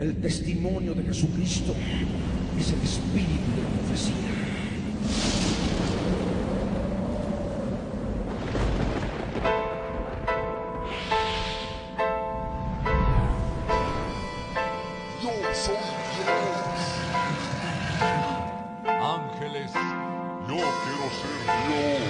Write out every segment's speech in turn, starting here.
El testimonio de Jesucristo es el espíritu de la profecía. Yo soy Dios. Ángeles, yo quiero ser Dios.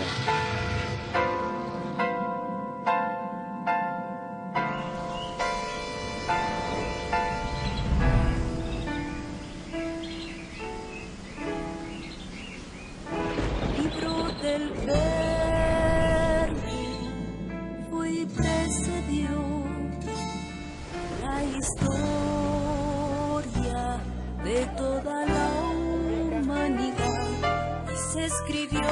Del Verbo fui precedió la historia de toda la humanidad y se escribió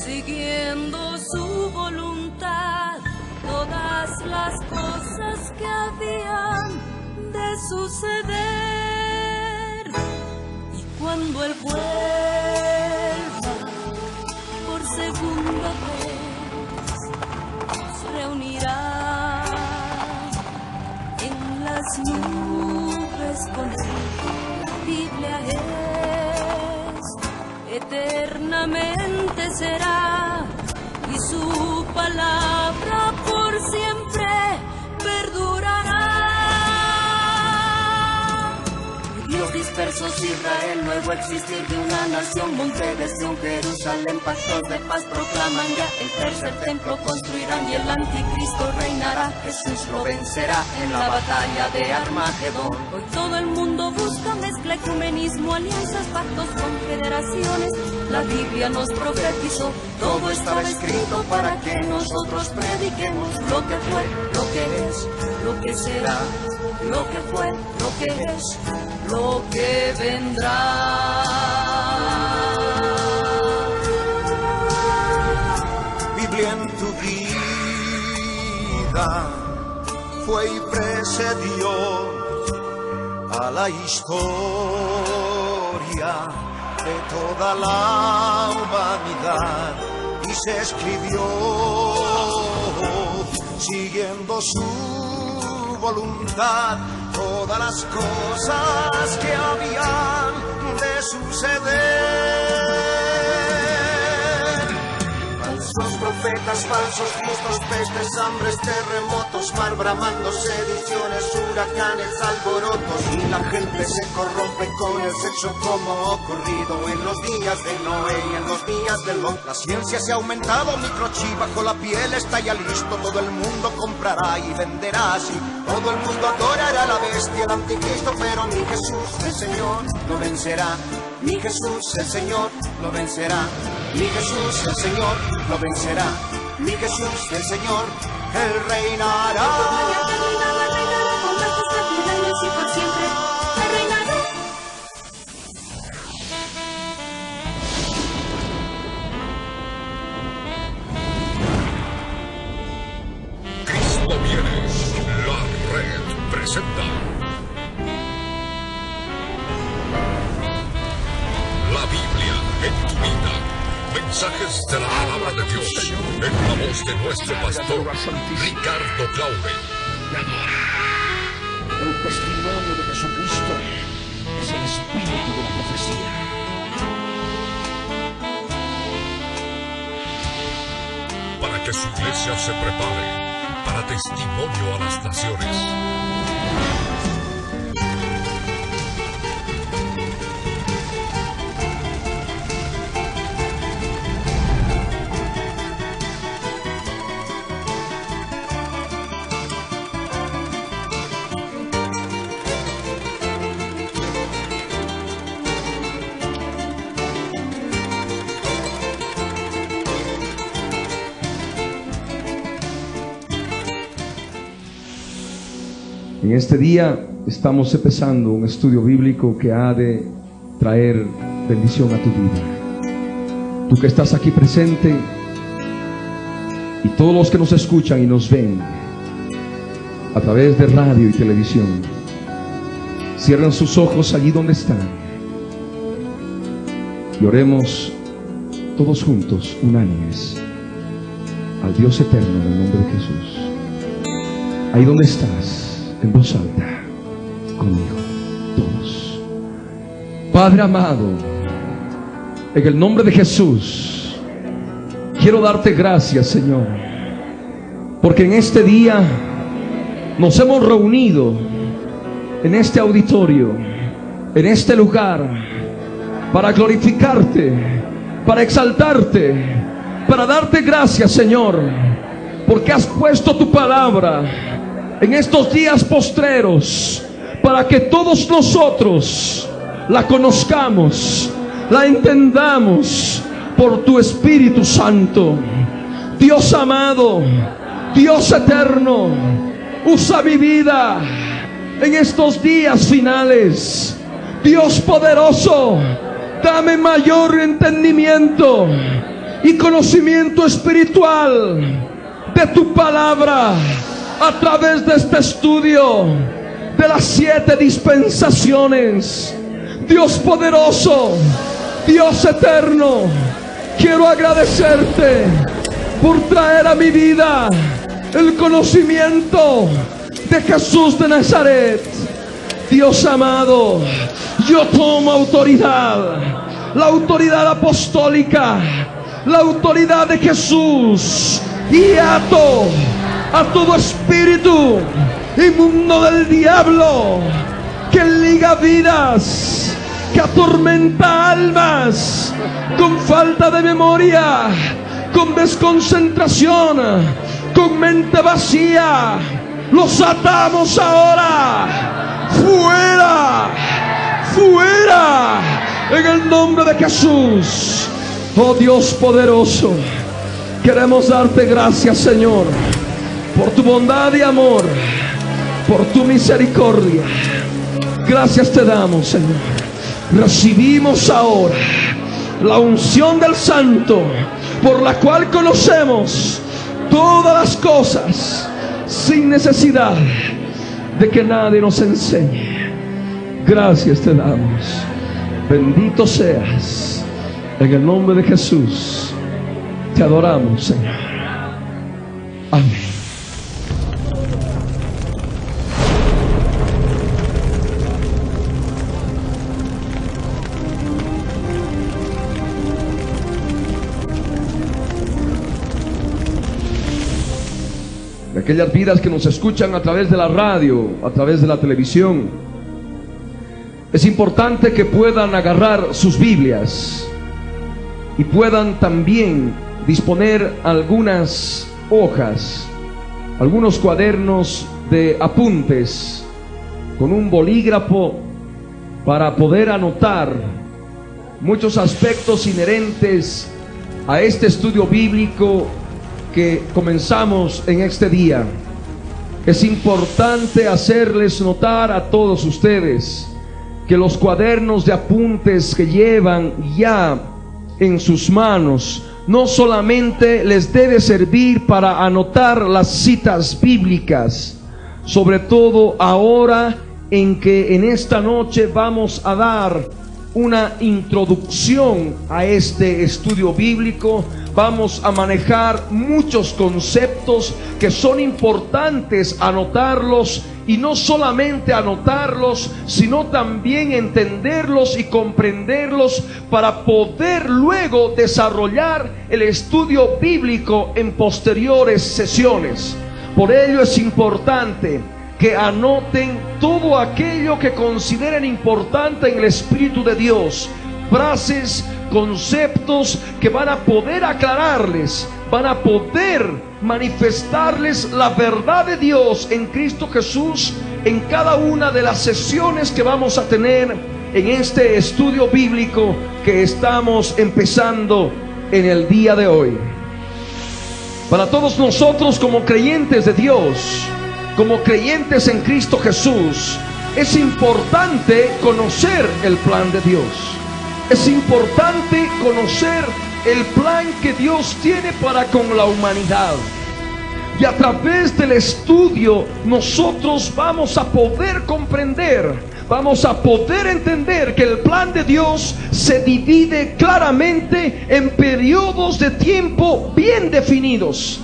siguiendo su voluntad todas las cosas que habían de suceder, y cuando Él vuelva segunda vez nos reunirá en las nubes con él. La Biblia es eternamente será, y su palabra por siempre perdurará. Dios dispersos Israel, nuevo existir de una nación, monte de Sión, Jerusalén, pactos de paz proclaman ya, el tercer templo construirán y el anticristo reinará. Jesús lo vencerá en la batalla de Armagedón. Hoy todo el mundo busca mezcla, ecumenismo, alianzas, pactos, confederaciones. La Biblia nos profetizó, todo estaba escrito para que nosotros prediquemos lo que fue, lo que es, lo que será, lo que fue, lo que es, lo que vendrá. Biblia en tu vida fue y precedió a la historia de toda la humanidad y se escribió siguiendo su voluntad todas las cosas que habían de suceder. Falsos profetas, falsos cristos, pestes, hambres, terremotos, mar bramando, sediciones, huracanes, alborotos, y la gente se corrompe con el sexo como ocurrido en los días de Noé y en los días de Lot. La ciencia se ha aumentado, microchip bajo la piel está ya listo, todo el mundo comprará y venderá así. Todo el mundo adorará a la bestia, el anticristo, pero mi Jesús, el Señor, lo vencerá. Mi Jesús, el Señor, lo vencerá. Mi Jesús, el Señor, lo vencerá. Mi Jesús, el Señor, Él reinará. Con majestad y años y por siempre, Él reinará. Cristo viene. La Red presenta la Biblia en tu vida. Mensajes de la palabra de Dios en la voz de nuestro pastor Ricardo Claure. El testimonio de Jesucristo es el espíritu de la profecía. Para que su iglesia se prepare para testimonio a las naciones. En este día estamos empezando un estudio bíblico que ha de traer bendición a tu vida. Tú que estás aquí presente y todos los que nos escuchan y nos ven a través de radio y televisión, cierren sus ojos allí donde están y oremos todos juntos, unánimes, al Dios eterno en el nombre de Jesús. Ahí donde estás, en voz alta, conmigo, todos. Padre amado, en el nombre de Jesús, quiero darte gracias, Señor, porque en este día nos hemos reunido en este auditorio, en este lugar, para glorificarte, para exaltarte, para darte gracias, Señor, porque has puesto tu palabra en estos días postreros, para que todos nosotros la conozcamos, la entendamos por tu Espíritu Santo. Dios amado, Dios eterno, usa mi vida en estos días finales. Dios poderoso, dame mayor entendimiento y conocimiento espiritual de tu palabra a través de este estudio de las 7 dispensaciones. Dios poderoso, Dios eterno, quiero agradecerte por traer a mi vida el conocimiento de Jesús de Nazaret. Dios amado, yo tomo autoridad, la autoridad apostólica, la autoridad de Jesús, y ato a todo espíritu inmundo del diablo que liga vidas, que atormenta almas con falta de memoria, con desconcentración, con mente vacía. Los atamos ahora. Fuera, fuera, en el nombre de Jesús. Oh Dios poderoso, queremos darte gracias, Señor, por tu bondad y amor, por tu misericordia. Gracias te damos, Señor. Recibimos ahora la unción del Santo, por la cual conocemos todas las cosas sin necesidad de que nadie nos enseñe. Gracias te damos. Bendito seas. En el nombre de Jesús te adoramos, Señor. Amén. De aquellas vidas que nos escuchan a través de la radio, a través de la televisión, es importante que puedan agarrar sus Biblias y puedan también disponer algunas hojas, algunos cuadernos de apuntes con un bolígrafo para poder anotar muchos aspectos inherentes a este estudio bíblico que comenzamos en este día. Es importante hacerles notar a todos ustedes que los cuadernos de apuntes que llevan ya en sus manos no solamente les debe servir para anotar las citas bíblicas, sobre todo ahora en que en esta noche vamos a dar una introducción a este estudio bíblico. Vamos a manejar muchos conceptos que son importantes anotarlos, y no solamente anotarlos, sino también entenderlos y comprenderlos para poder luego desarrollar el estudio bíblico en posteriores sesiones. Por ello es importante que anoten todo aquello que consideren importante en el Espíritu de Dios. Frases, conceptos que van a poder aclararles, van a poder manifestarles la verdad de Dios en Cristo Jesús en cada una de las sesiones que vamos a tener en este estudio bíblico que estamos empezando en el día de hoy. Para todos nosotros como creyentes de Dios, como creyentes en Cristo Jesús, es importante conocer el plan de Dios. Es importante conocer el plan que Dios tiene para con la humanidad. Y a través del estudio nosotros vamos a poder comprender, vamos a poder entender que el plan de Dios se divide claramente en periodos de tiempo bien definidos.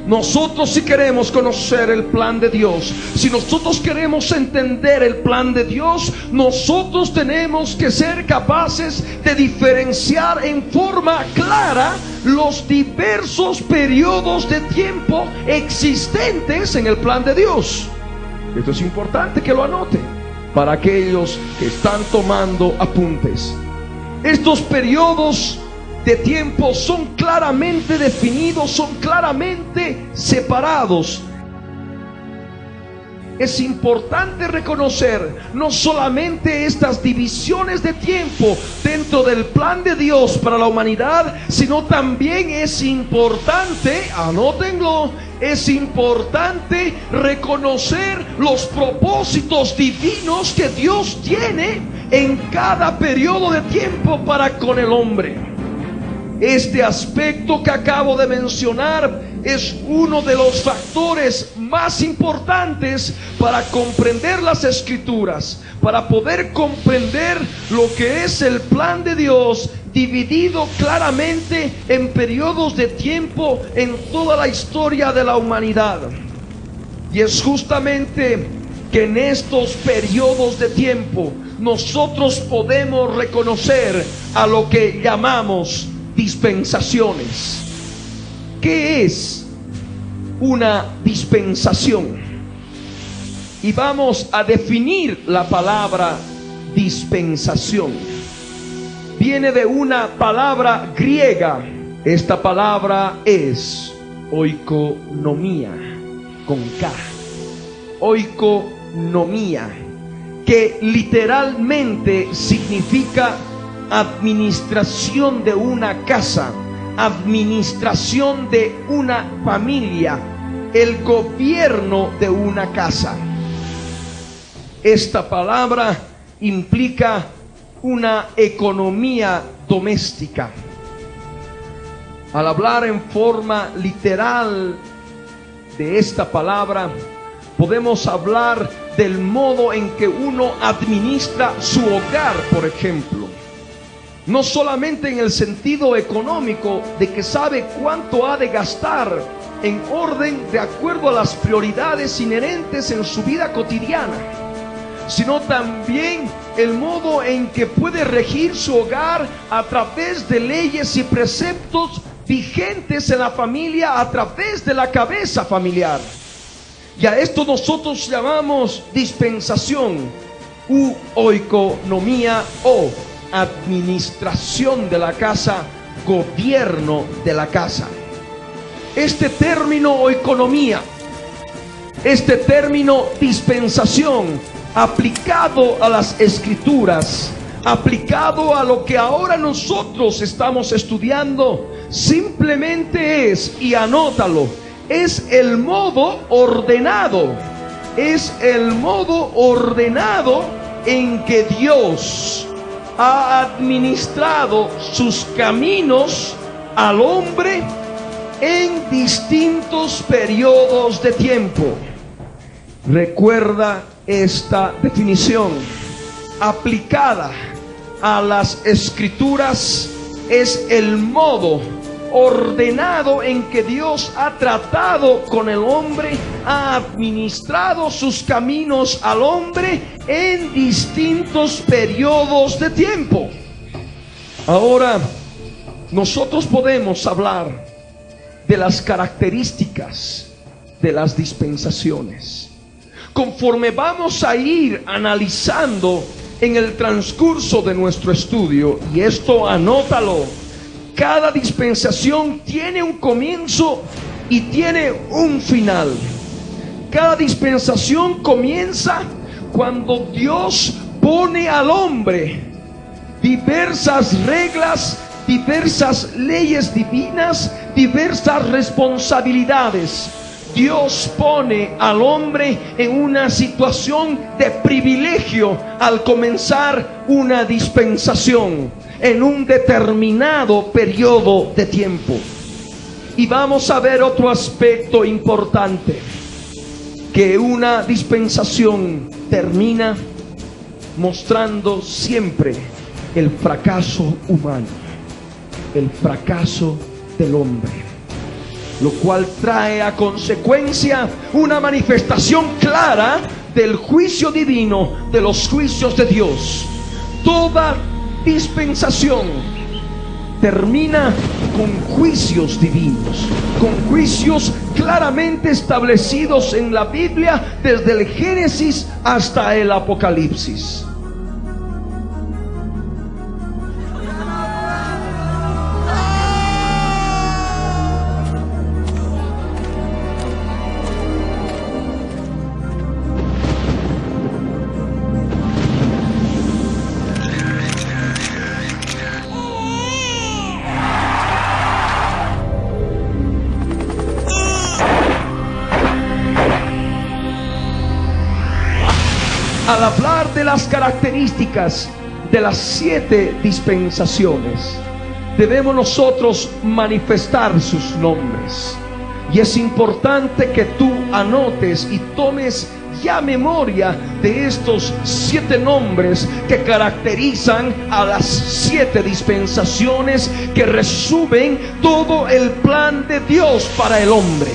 Nosotros, si queremos conocer el plan de Dios, si nosotros queremos entender el plan de Dios, nosotros tenemos que ser capaces de diferenciar en forma clara los diversos periodos de tiempo existentes en el plan de Dios. Esto es importante que lo anoten para aquellos que están tomando apuntes. Estos periodos de tiempo son claramente definidos, son claramente separados. Es importante reconocer no solamente estas divisiones de tiempo dentro del plan de Dios para la humanidad, sino también es importante, anótenlo, es importante reconocer los propósitos divinos que Dios tiene en cada periodo de tiempo para con el hombre. Este aspecto que acabo de mencionar es uno de los factores más importantes para comprender las Escrituras, para poder comprender lo que es el plan de Dios dividido claramente en periodos de tiempo en toda la historia de la humanidad. Y es justamente que en estos periodos de tiempo nosotros podemos reconocer a lo que llamamos dispensaciones. ¿Qué es una dispensación? Y vamos a definir la palabra dispensación. Viene de una palabra griega. Esta palabra es oikonomía, con K. Oikonomía, que literalmente significa administración de una casa, administración de una familia, el gobierno de una casa. Esta palabra implica una economía doméstica. Al hablar en forma literal de esta palabra, podemos hablar del modo en que uno administra su hogar, por ejemplo. No solamente en el sentido económico de que sabe cuánto ha de gastar en orden de acuerdo a las prioridades inherentes en su vida cotidiana, sino también el modo en que puede regir su hogar a través de leyes y preceptos vigentes en la familia, a través de la cabeza familiar. Y a esto nosotros llamamos dispensación u oikonomía, o administración de la casa, gobierno de la casa. Este término oikonomía, este término dispensación, aplicado a las Escrituras, aplicado a lo que ahora nosotros estamos estudiando, simplemente es, y anótalo, es el modo ordenado, es el modo ordenado en que Dios ha administrado sus caminos al hombre en distintos periodos de tiempo. Recuerda esta definición aplicada a las Escrituras: es el modo ordenado en que Dios ha tratado con el hombre, ha administrado sus caminos al hombre en distintos periodos de tiempo. Ahora, nosotros podemos hablar de las características de las dispensaciones. Conforme vamos a ir analizando en el transcurso de nuestro estudio, y esto anótalo, cada dispensación tiene un comienzo y tiene un final. Cada dispensación comienza cuando Dios pone al hombre diversas reglas, diversas leyes divinas, diversas responsabilidades. Dios pone al hombre en una situación de privilegio al comenzar una dispensación en un determinado periodo de tiempo. Y vamos a ver otro aspecto importante, que una dispensación termina mostrando siempre el fracaso humano, el fracaso del hombre. lo cual trae a consecuencia una manifestación clara del juicio divino, de los juicios de Dios. Toda dispensación termina con juicios divinos, con juicios claramente establecidos en la Biblia desde el Génesis hasta el Apocalipsis. Al hablar de las características de las 7 dispensaciones, debemos nosotros manifestar sus nombres. Y es importante que tú anotes y tomes ya memoria de estos 7 nombres que caracterizan a las 7 dispensaciones que resumen todo el plan de Dios para el hombre.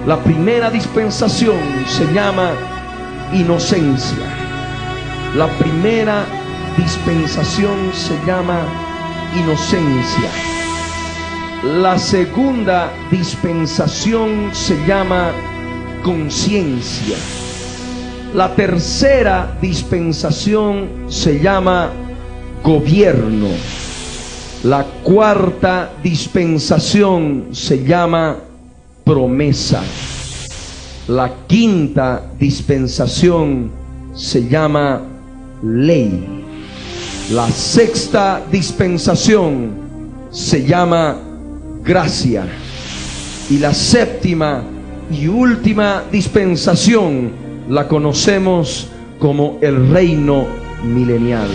La primera dispensación se llama inocencia. La primera dispensación se llama inocencia. La segunda dispensación se llama conciencia. La tercera dispensación se llama gobierno. La cuarta dispensación se llama promesa. La quinta dispensación se llama ley. La sexta dispensación se llama gracia. Y la séptima y última dispensación la conocemos como el reino milenial.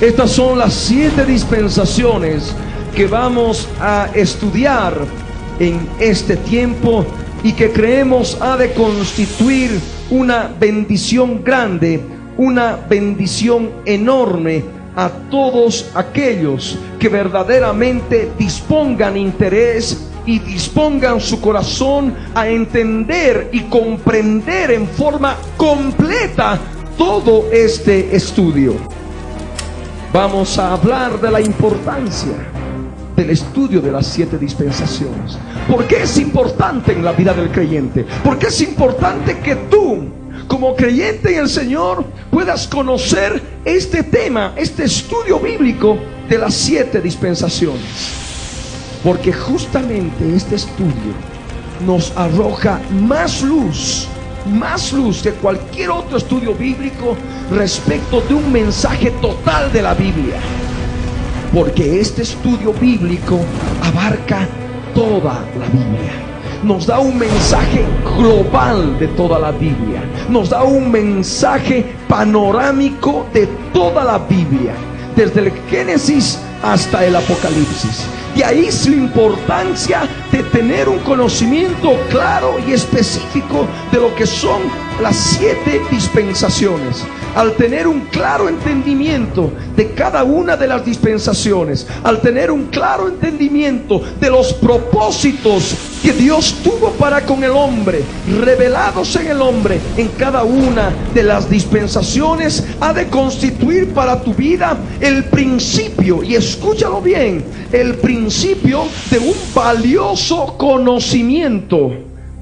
Estas son las 7 dispensaciones que vamos a estudiar en este tiempo y que creemos ha de constituir una bendición grande, una bendición enorme a todos aquellos que verdaderamente dispongan interés y dispongan su corazón a entender y comprender en forma completa todo este estudio. Vamos a hablar de la importancia del estudio de las 7 dispensaciones. ¿Por qué es importante en la vida del creyente? Porque es importante que tú, como creyente en el Señor, puedas conocer este tema, este estudio bíblico de las 7 dispensaciones. Porque justamente este estudio nos arroja más luz que cualquier otro estudio bíblico respecto de un mensaje total de la Biblia. Porque este estudio bíblico abarca toda la Biblia. Nos da un mensaje global de toda la Biblia. Nos da un mensaje panorámico de toda la Biblia, desde el Génesis hasta el Apocalipsis. De ahí su importancia de tener un conocimiento claro y específico de lo que son las 7 dispensaciones. Al tener un claro entendimiento de cada una de las dispensaciones, al tener un claro entendimiento de los propósitos que Dios tuvo para con el hombre, revelados en el hombre en cada una de las dispensaciones, ha de constituir para tu vida el principio, y escúchalo bien, el principio de un valioso conocimiento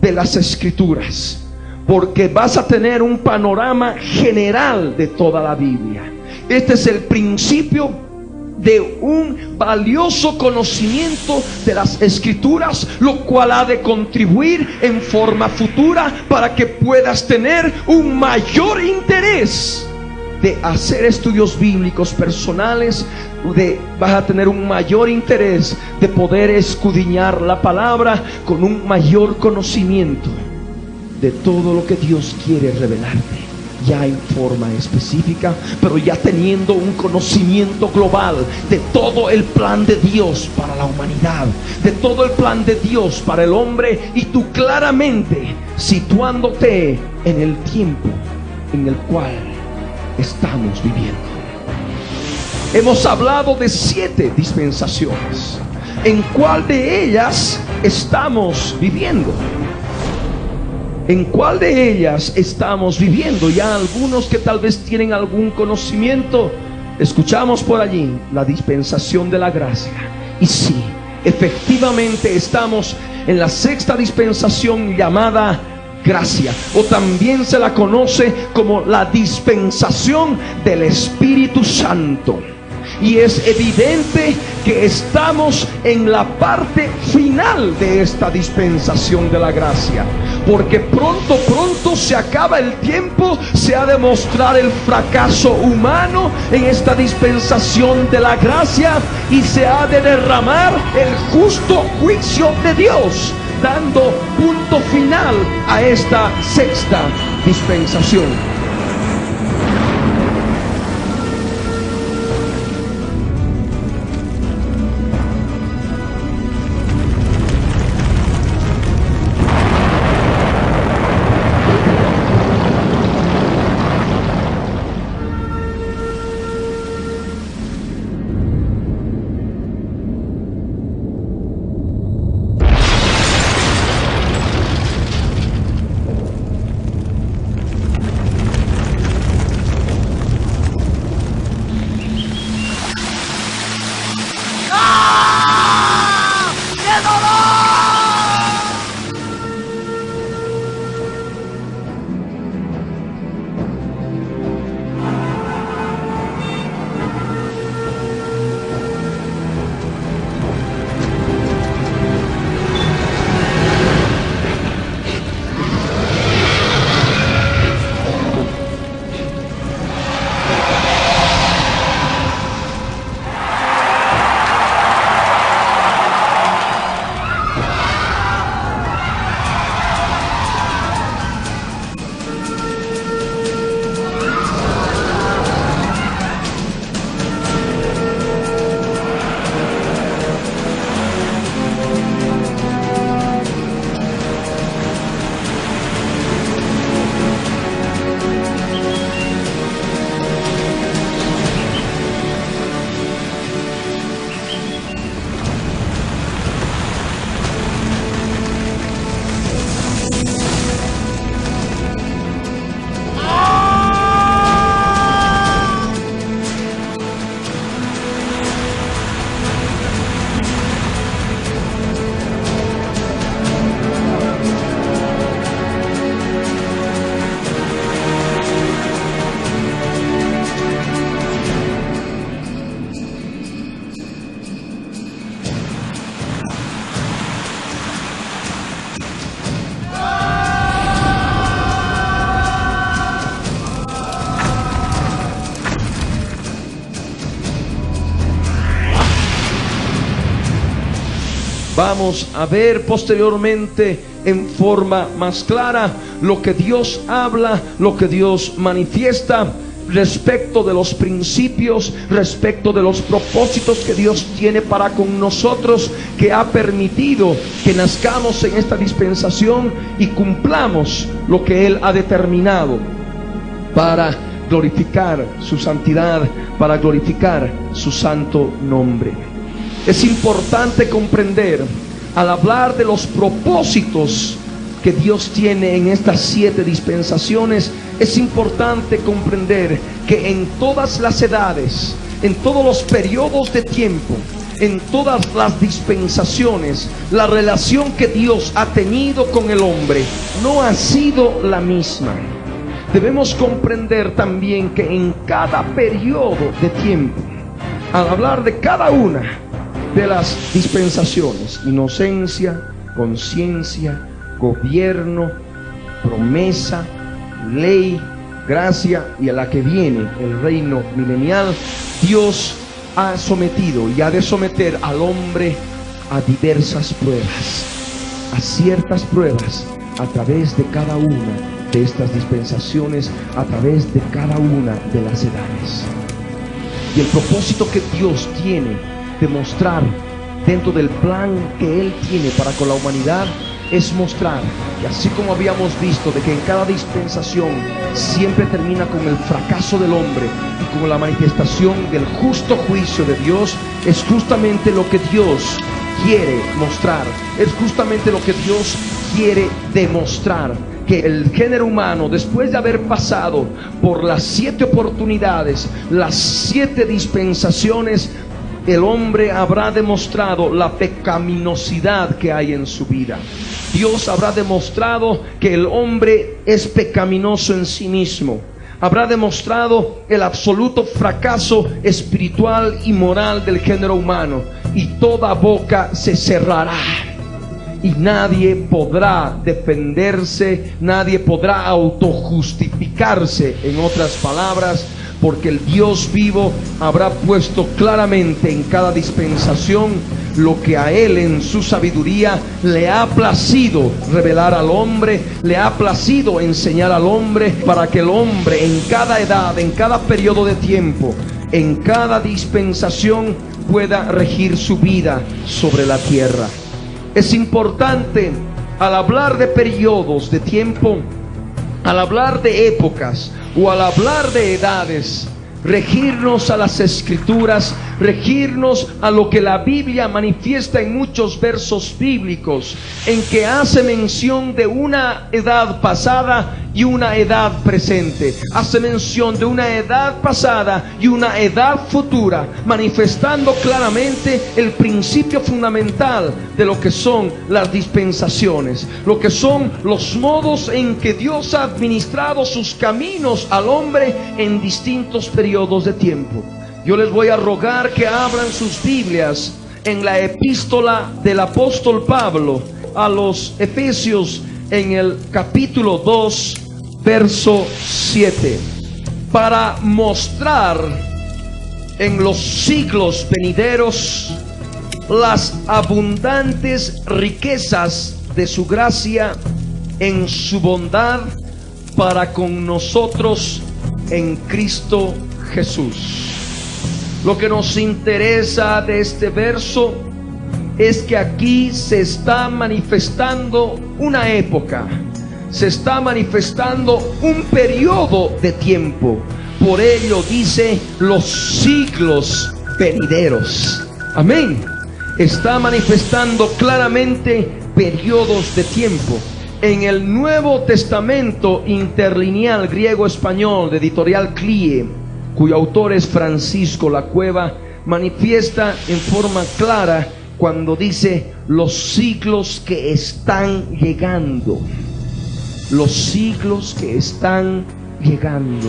de las Escrituras. Porque vas a tener un panorama general de toda la Biblia. Este es el principio de un valioso conocimiento de las Escrituras, lo cual ha de contribuir en forma futura para que puedas tener un mayor interés de hacer estudios bíblicos personales. Vas a tener un mayor interés de poder escudriñar la palabra con un mayor conocimiento de todo lo que Dios quiere revelarte, ya en forma específica, pero ya teniendo un conocimiento global de todo el plan de Dios para la humanidad, de todo el plan de Dios para el hombre, y tú claramente situándote en el tiempo en el cual estamos viviendo. Hemos hablado de 7 dispensaciones. ¿En cuál de ellas estamos viviendo? ¿En cuál de ellas estamos viviendo? Ya algunos que tal vez tienen algún conocimiento, escuchamos por allí la dispensación de la gracia. Y sí, efectivamente estamos en la sexta dispensación llamada gracia, o también se la conoce como la dispensación del Espíritu Santo. Y es evidente que estamos en la parte final de esta dispensación de la gracia, porque pronto se acaba el tiempo. Se ha de mostrar el fracaso humano en esta dispensación de la gracia, y se ha de derramar el justo juicio de Dios, dando punto final a esta sexta dispensación. Vamos a ver posteriormente en forma más clara lo que Dios habla, lo que Dios manifiesta respecto de los principios, respecto de los propósitos que Dios tiene para con nosotros, que ha permitido que nazcamos en esta dispensación y cumplamos lo que Él ha determinado para glorificar su santidad, para glorificar su santo nombre. Es importante comprender, al hablar de los propósitos que Dios tiene en estas 7 dispensaciones, es importante comprender que en todas las edades, en todos los periodos de tiempo, en todas las dispensaciones, la relación que Dios ha tenido con el hombre no ha sido la misma. Debemos comprender también que en cada periodo de tiempo, al hablar de cada una de las dispensaciones, inocencia, conciencia, gobierno, promesa, ley, gracia y a la que viene el reino milenial, Dios ha sometido y ha de someter al hombre a diversas pruebas, a ciertas pruebas a través de cada una de estas dispensaciones, a través de cada una de las edades. Y el propósito que Dios tiene de mostrar dentro del plan que Él tiene para con la humanidad es mostrar que, así como habíamos visto de que en cada dispensación siempre termina con el fracaso del hombre y con la manifestación del justo juicio de Dios, es justamente lo que Dios quiere mostrar, es justamente lo que Dios quiere demostrar. Que el género humano, después de haber pasado por las 7 oportunidades, las 7 dispensaciones, el hombre habrá demostrado la pecaminosidad que hay en su vida. Dios habrá demostrado que el hombre es pecaminoso en sí mismo. Habrá demostrado el absoluto fracaso espiritual y moral del género humano. Y toda boca se cerrará. Y nadie podrá defenderse, nadie podrá autojustificarse, en otras palabras, porque el Dios vivo habrá puesto claramente en cada dispensación lo que a Él en su sabiduría le ha placido revelar al hombre, le ha placido enseñar al hombre, para que el hombre en cada edad, en cada periodo de tiempo, en cada dispensación pueda regir su vida sobre la tierra. Es importante, al hablar de periodos de tiempo, al hablar de épocas o al hablar de edades, regirnos a las Escrituras, regirnos a lo que la Biblia manifiesta en muchos versos bíblicos, en que hace mención de una edad pasada y una edad presente, hace mención de una edad pasada y una edad futura, manifestando claramente el principio fundamental de lo que son las dispensaciones, lo que son los modos en que Dios ha administrado sus caminos al hombre en distintos periodos de tiempo. Yo les voy a rogar que abran sus Biblias en la epístola del apóstol Pablo a los Efesios, en el capítulo 2, verso 7, para mostrar en los siglos venideros las abundantes riquezas de su gracia en su bondad para con nosotros en Cristo Jesús. Lo que nos interesa de este verso es que aquí se está manifestando una época, se está manifestando un periodo de tiempo. Por ello dice los siglos venideros. Amén. Está manifestando claramente periodos de tiempo. En el Nuevo Testamento interlineal griego-español de Editorial Clie, cuyo autor es Francisco Lacueva, manifiesta en forma clara cuando dice los siglos que están llegando. Los siglos que están llegando,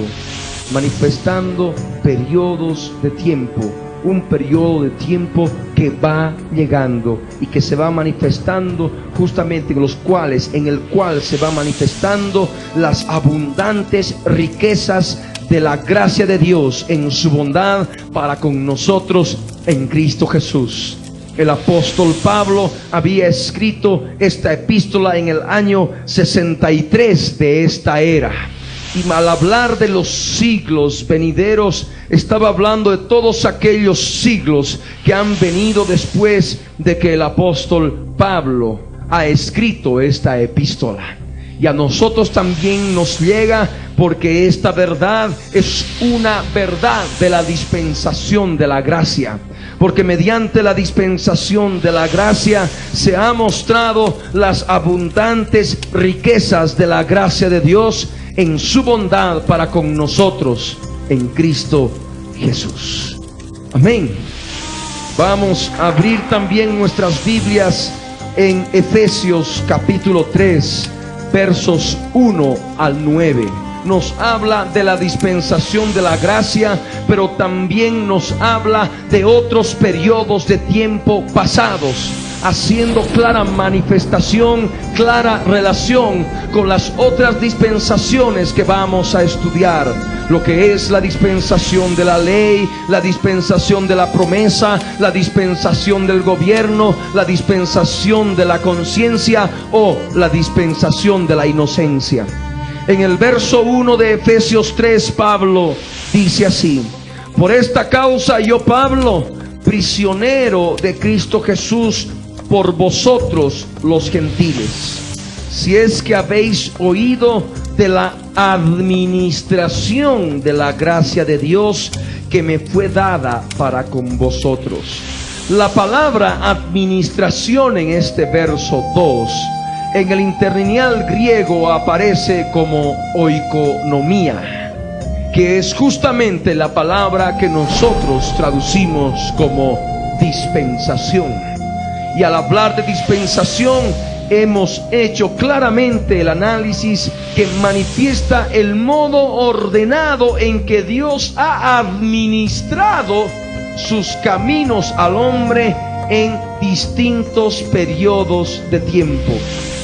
manifestando periodos de tiempo, un periodo de tiempo que va llegando y que se va manifestando justamente en el cual se va manifestando las abundantes riquezas de la gracia de Dios en su bondad para con nosotros en Cristo Jesús. El apóstol Pablo había escrito esta epístola en el año 63 de esta era. Y al hablar de los siglos venideros, estaba hablando de todos aquellos siglos que han venido después de que el apóstol Pablo ha escrito esta epístola. Y a nosotros también nos llega, porque esta verdad es una verdad de la dispensación de la gracia. Porque mediante la dispensación de la gracia se ha mostrado las abundantes riquezas de la gracia de Dios en su bondad para con nosotros en Cristo Jesús. Amén. Vamos a abrir también nuestras Biblias en Efesios capítulo 3, versos 1 al 9. Nos habla de la dispensación de la gracia, pero también nos habla de otros periodos de tiempo pasados, haciendo clara manifestación, clara relación con las otras dispensaciones que vamos a estudiar. Lo que es la dispensación de la ley, la dispensación de la promesa, la dispensación del gobierno, la dispensación de la conciencia o la dispensación de la inocencia. En el verso 1 de Efesios 3, Pablo dice así: por esta causa yo, Pablo, prisionero de Cristo Jesús, por vosotros los gentiles, si es que habéis oído de la administración de la gracia de Dios que me fue dada para con vosotros. La palabra administración en este verso 2, en el interlineal griego aparece como oikonomía, que es justamente la palabra que nosotros traducimos como dispensación. Y al hablar de dispensación, hemos hecho claramente el análisis que manifiesta el modo ordenado en que Dios ha administrado sus caminos al hombre en distintos periodos de tiempo.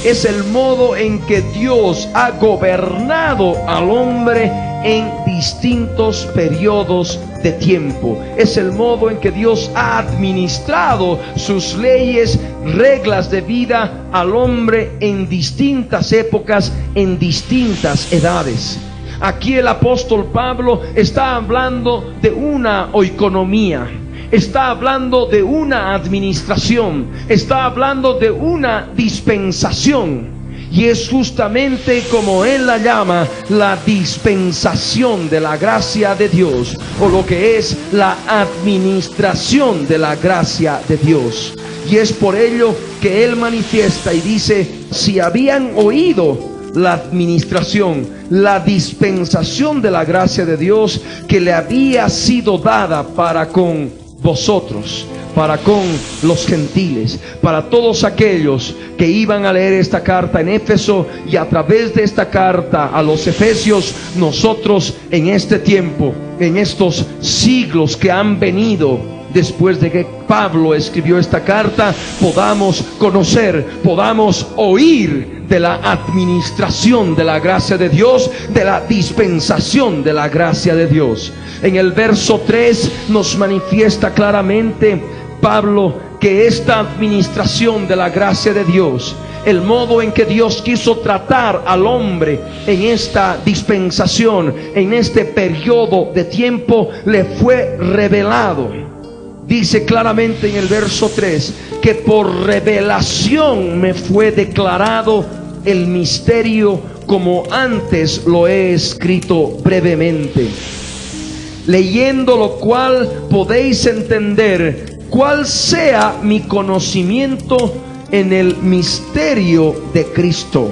Es el modo en que Dios ha gobernado al hombre en distintos periodos de tiempo. Es el modo en que Dios ha administrado sus leyes, reglas de vida al hombre en distintas épocas, en distintas edades. Aquí el apóstol Pablo está hablando de una oikonomía, está hablando de una administración, está hablando de una dispensación. Y es justamente como él la llama, la dispensación de la gracia de Dios, o lo que es la administración de la gracia de Dios. Y es por ello que él manifiesta y dice: si habían oído la administración, la dispensación de la gracia de Dios que le había sido dada para con vosotros, para con los gentiles, para todos aquellos que iban a leer esta carta en Éfeso, y a través de esta carta a los Efesios, nosotros en este tiempo, en estos siglos que han venido después de que Pablo escribió esta carta, podamos conocer, podamos oír de la administración de la gracia de Dios, de la dispensación de la gracia de Dios. En el verso 3 nos manifiesta claramente Pablo que esta administración de la gracia de Dios, el modo en que Dios quiso tratar al hombre en esta dispensación, en este periodo de tiempo, le fue revelado. Dice claramente en el verso 3 que por revelación me fue declarado el misterio, como antes lo he escrito brevemente, leyendo lo cual podéis entender cuál sea mi conocimiento en el misterio de Cristo,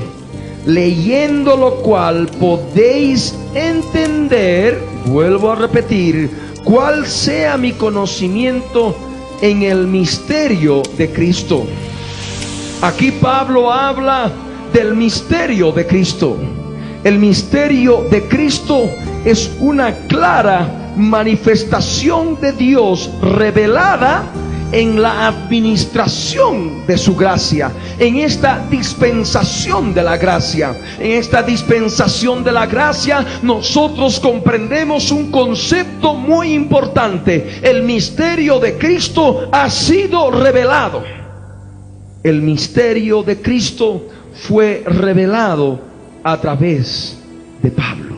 leyendo lo cual podéis entender, vuelvo a repetir, cuál sea mi conocimiento en el misterio de Cristo. Aquí Pablo habla del misterio de Cristo. El misterio de Cristo es una clara manifestación de Dios revelada en la administración de su gracia, en esta dispensación de la gracia. En esta dispensación de la gracia nosotros comprendemos un concepto muy importante: el misterio de Cristo ha sido revelado. El misterio de Cristo fue revelado a través de Pablo.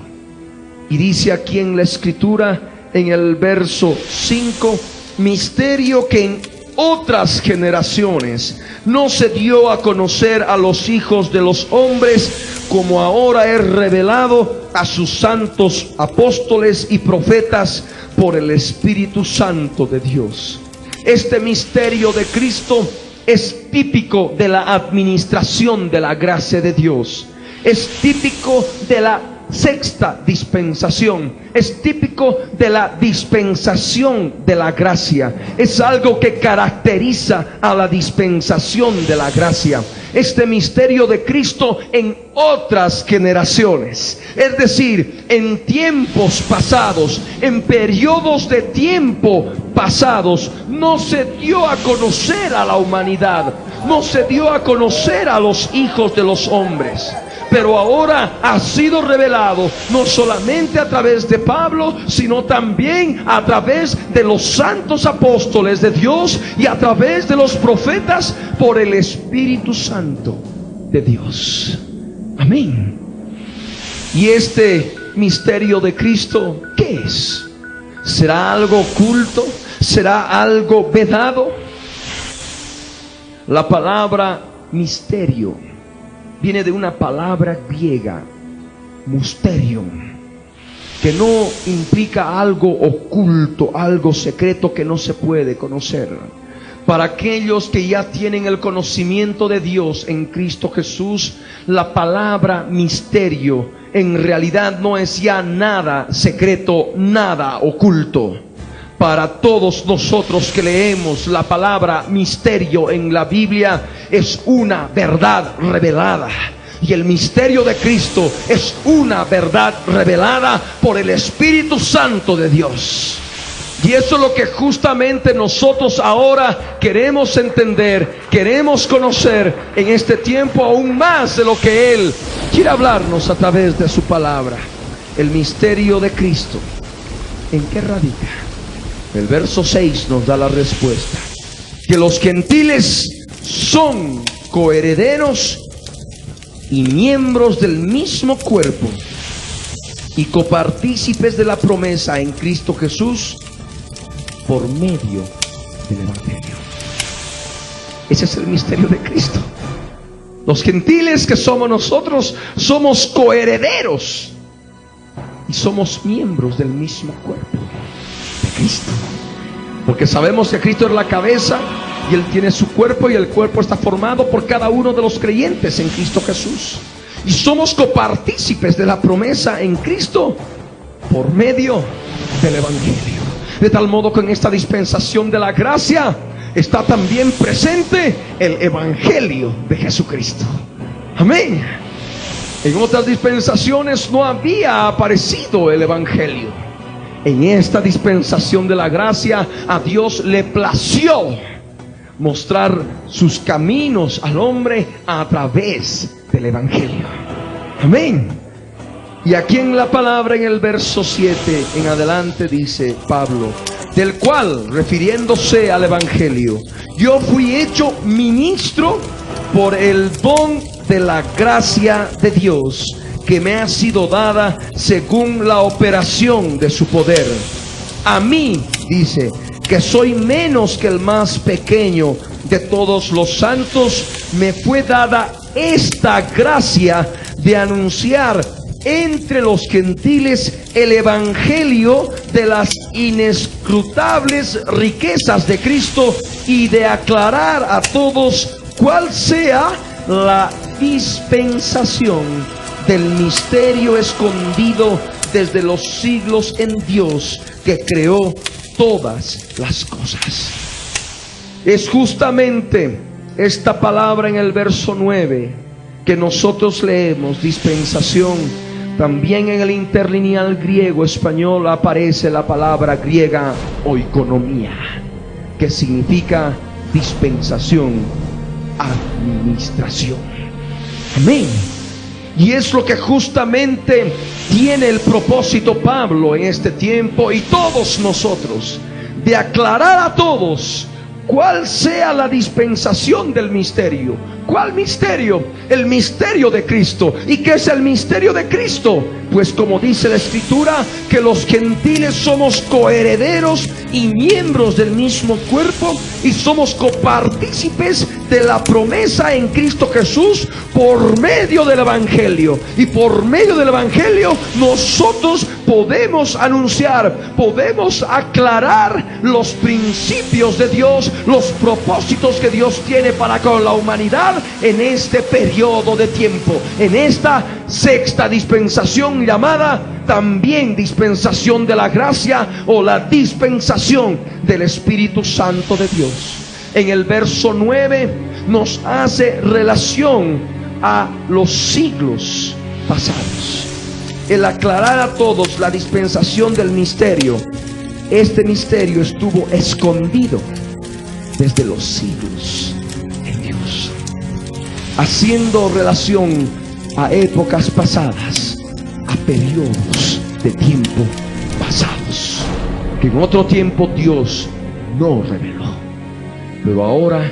Y dice aquí en la escritura, en el verso 5, misterio que en otras generaciones no se dio a conocer a los hijos de los hombres, como ahora es revelado a sus santos apóstoles y profetas por el Espíritu Santo de Dios. Este misterio de Cristo es típico de la administración de la gracia de Dios. Es típico de la sexta dispensación, es típico de la dispensación de la gracia. Es algo que caracteriza a la dispensación de la gracia. Este misterio de Cristo en otras generaciones, es decir, en tiempos pasados, en periodos de tiempo pasados, no se dio a conocer a la humanidad, no se dio a conocer a los hijos de los hombres. Pero ahora ha sido revelado, no solamente a través de Pablo, sino también a través de los santos apóstoles de Dios y a través de los profetas por el Espíritu Santo de Dios. Amén. Y este misterio de Cristo, ¿qué es? ¿Será algo oculto? ¿Será algo vedado? La palabra misterio viene de una palabra griega, mysterion, que no implica algo oculto, algo secreto que no se puede conocer. Para aquellos que ya tienen el conocimiento de Dios en Cristo Jesús, la palabra misterio en realidad no es ya nada secreto, nada oculto. Para todos nosotros que leemos la palabra misterio en la Biblia, es una verdad revelada. Y el misterio de Cristo es una verdad revelada por el Espíritu Santo de Dios. Y eso es lo que justamente nosotros ahora queremos entender, queremos conocer en este tiempo aún más de lo que Él quiere hablarnos a través de su palabra. El misterio de Cristo, ¿en qué radica? El verso 6 nos da la respuesta: que los gentiles son coherederos y miembros del mismo cuerpo y copartícipes de la promesa en Cristo Jesús por medio del Evangelio. Ese es el misterio de Cristo. Los gentiles, que somos nosotros, somos coherederos y somos miembros del mismo cuerpo de Cristo, porque sabemos que Cristo es la cabeza y Él tiene su cuerpo, y el cuerpo está formado por cada uno de los creyentes en Cristo Jesús, y somos copartícipes de la promesa en Cristo por medio del Evangelio. De tal modo que en esta dispensación de la gracia está también presente el Evangelio de Jesucristo. Amén. En otras dispensaciones no había aparecido el Evangelio. En esta dispensación de la gracia, a Dios le plació mostrar sus caminos al hombre a través del Evangelio. Amén. Y aquí en la palabra, en el verso 7 en adelante, dice Pablo: del cual, refiriéndose al Evangelio, yo fui hecho ministro por el don de la gracia de Dios, que me ha sido dada según la operación de su poder. A mí, dice, que soy menos que el más pequeño de todos los santos, me fue dada esta gracia de anunciar entre los gentiles el evangelio de las inescrutables riquezas de Cristo, y de aclarar a todos cuál sea la dispensación del misterio escondido desde los siglos en Dios, que creó todas las cosas. Es justamente esta palabra en el verso 9 que nosotros leemos, dispensación. También en el interlineal griego español aparece la palabra griega oikonomía, que significa dispensación, administración. Amén. Y es lo que justamente tiene el propósito Pablo en este tiempo, y todos nosotros, de aclarar a todos cuál sea la dispensación del misterio. ¿Cuál misterio? El misterio de Cristo. ¿Y qué es el misterio de Cristo? Pues como dice la Escritura, que los gentiles somos coherederos y miembros del mismo cuerpo, y somos copartícipes de la promesa en Cristo Jesús por medio del Evangelio. Y por medio del Evangelio nosotros podemos anunciar, podemos aclarar los principios de Dios, los propósitos que Dios tiene para con la humanidad en este periodo de tiempo, en esta sexta dispensación llamada también dispensación de la gracia, o la dispensación del Espíritu Santo de Dios. En el verso 9 nos hace relación a los siglos pasados. El aclarar a todos la dispensación del misterio. Este misterio estuvo escondido desde los siglos en Dios, haciendo relación a épocas pasadas, a periodos de tiempo pasados, que en otro tiempo Dios no reveló. Pero ahora,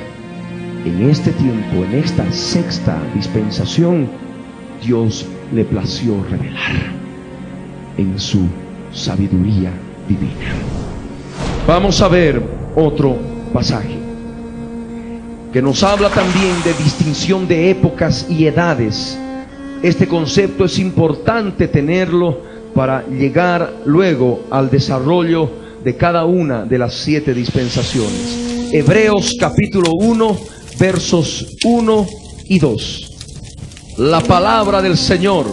en este tiempo, en esta sexta dispensación, Dios le plació revelar en su sabiduría divina. Vamos a ver otro pasaje que nos habla también de distinción de épocas y edades. Este concepto es importante tenerlo para llegar luego al desarrollo de cada una de las 7 dispensaciones. Hebreos capítulo 1, versos 1 y 2. La palabra del Señor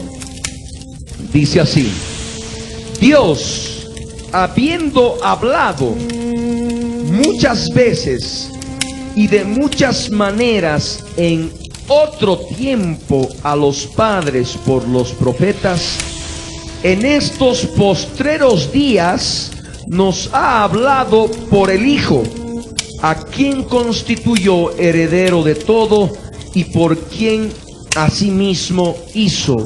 dice así: Dios, habiendo hablado muchas veces y de muchas maneras en otro tiempo a los padres por los profetas, en estos postreros días nos ha hablado por el Hijo, a quien constituyó heredero de todo y por quien asimismo hizo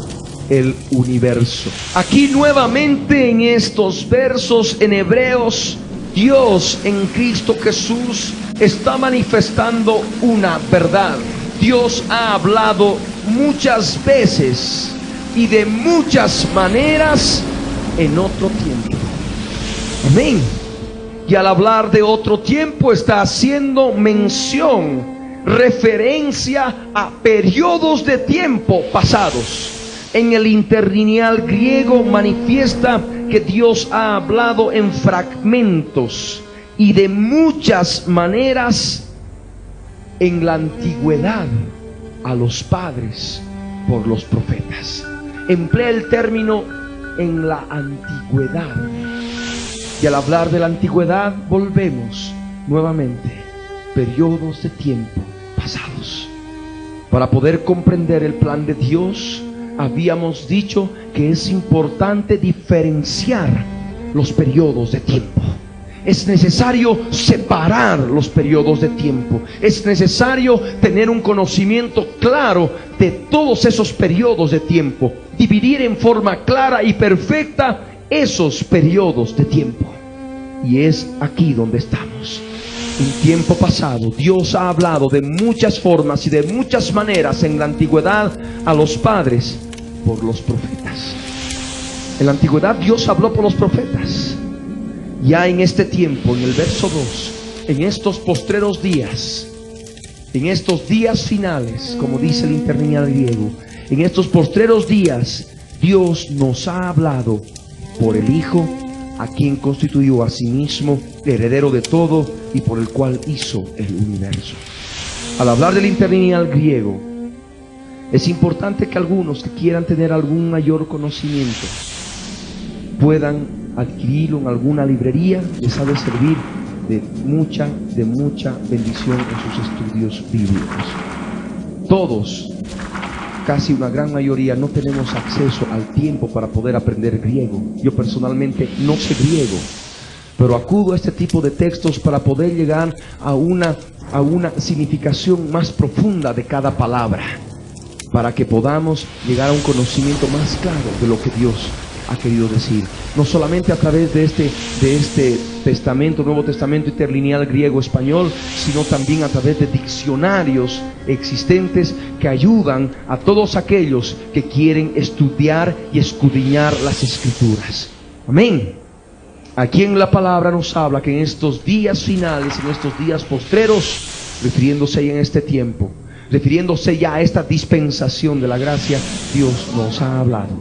el universo. Aquí nuevamente en estos versos en Hebreos, Dios en Cristo Jesús está manifestando una verdad. Dios ha hablado muchas veces y de muchas maneras en otro tiempo. Amén. Y al hablar de otro tiempo está haciendo mención, referencia a periodos de tiempo pasados. En el interlineal griego manifiesta que Dios ha hablado en fragmentos y de muchas maneras en la antigüedad a los padres por los profetas. Emplea el término en la antigüedad. Y al hablar de la antigüedad volvemos nuevamente periodos de tiempo pasados. Para poder comprender el plan de Dios, habíamos dicho que es importante diferenciar los periodos de tiempo. Es necesario separar los periodos de tiempo. Es necesario tener un conocimiento claro de todos esos periodos de tiempo. Dividir en forma clara y perfecta esos periodos de tiempo. Y es aquí donde estamos. En tiempo pasado, Dios ha hablado de muchas formas y de muchas maneras en la antigüedad a los padres por los profetas. En la antigüedad Dios habló por los profetas. Ya en este tiempo, en el verso 2, en estos postreros días, en estos días finales, como dice el interlineal griego, en estos postreros días, Dios nos ha hablado por el Hijo, a quien constituyó a sí mismo heredero de todo y por el cual hizo el universo. Al hablar del interlineal griego, es importante que algunos que quieran tener algún mayor conocimiento puedan adquirirlo en alguna librería. Les ha de servir de mucha bendición en sus estudios bíblicos. Todos, casi una gran mayoría, no tenemos acceso al tiempo para poder aprender griego. Yo personalmente no sé griego, pero acudo a este tipo de textos para poder llegar a una significación más profunda de cada palabra, para que podamos llegar a un conocimiento más claro de lo que Dios ha querido decir. No solamente a través de este testamento, Nuevo Testamento interlineal griego-español, sino también a través de diccionarios existentes que ayudan a todos aquellos que quieren estudiar y escudriñar las Escrituras. Amén. Aquí en la palabra nos habla que en estos días finales, en estos días postreros, refiriéndose ya en este tiempo, refiriéndose ya a esta dispensación de la gracia, Dios nos ha hablado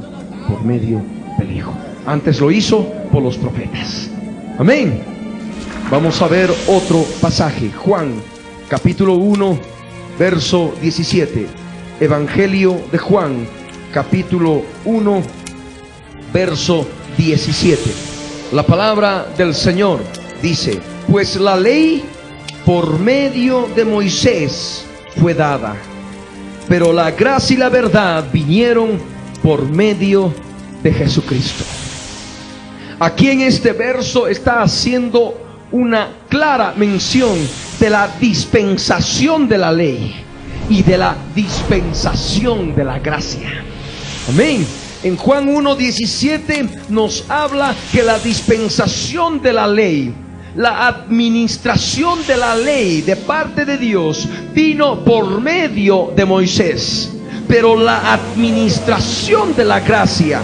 por medio del Hijo. Antes lo hizo por los profetas. Amén. Vamos a ver otro pasaje. Juan, capítulo 1, verso 17. Evangelio de Juan, capítulo 1, verso 17. La palabra del Señor dice: pues la ley por medio de Moisés fue dada, pero la gracia y la verdad vinieron por medio de Jesucristo. Aquí en este verso está haciendo una clara mención de la dispensación de la ley y de la dispensación de la gracia. Amén. En Juan 1:17 nos habla que la dispensación de la ley, la administración de la ley de parte de Dios, vino por medio de Moisés. Pero la administración de la gracia,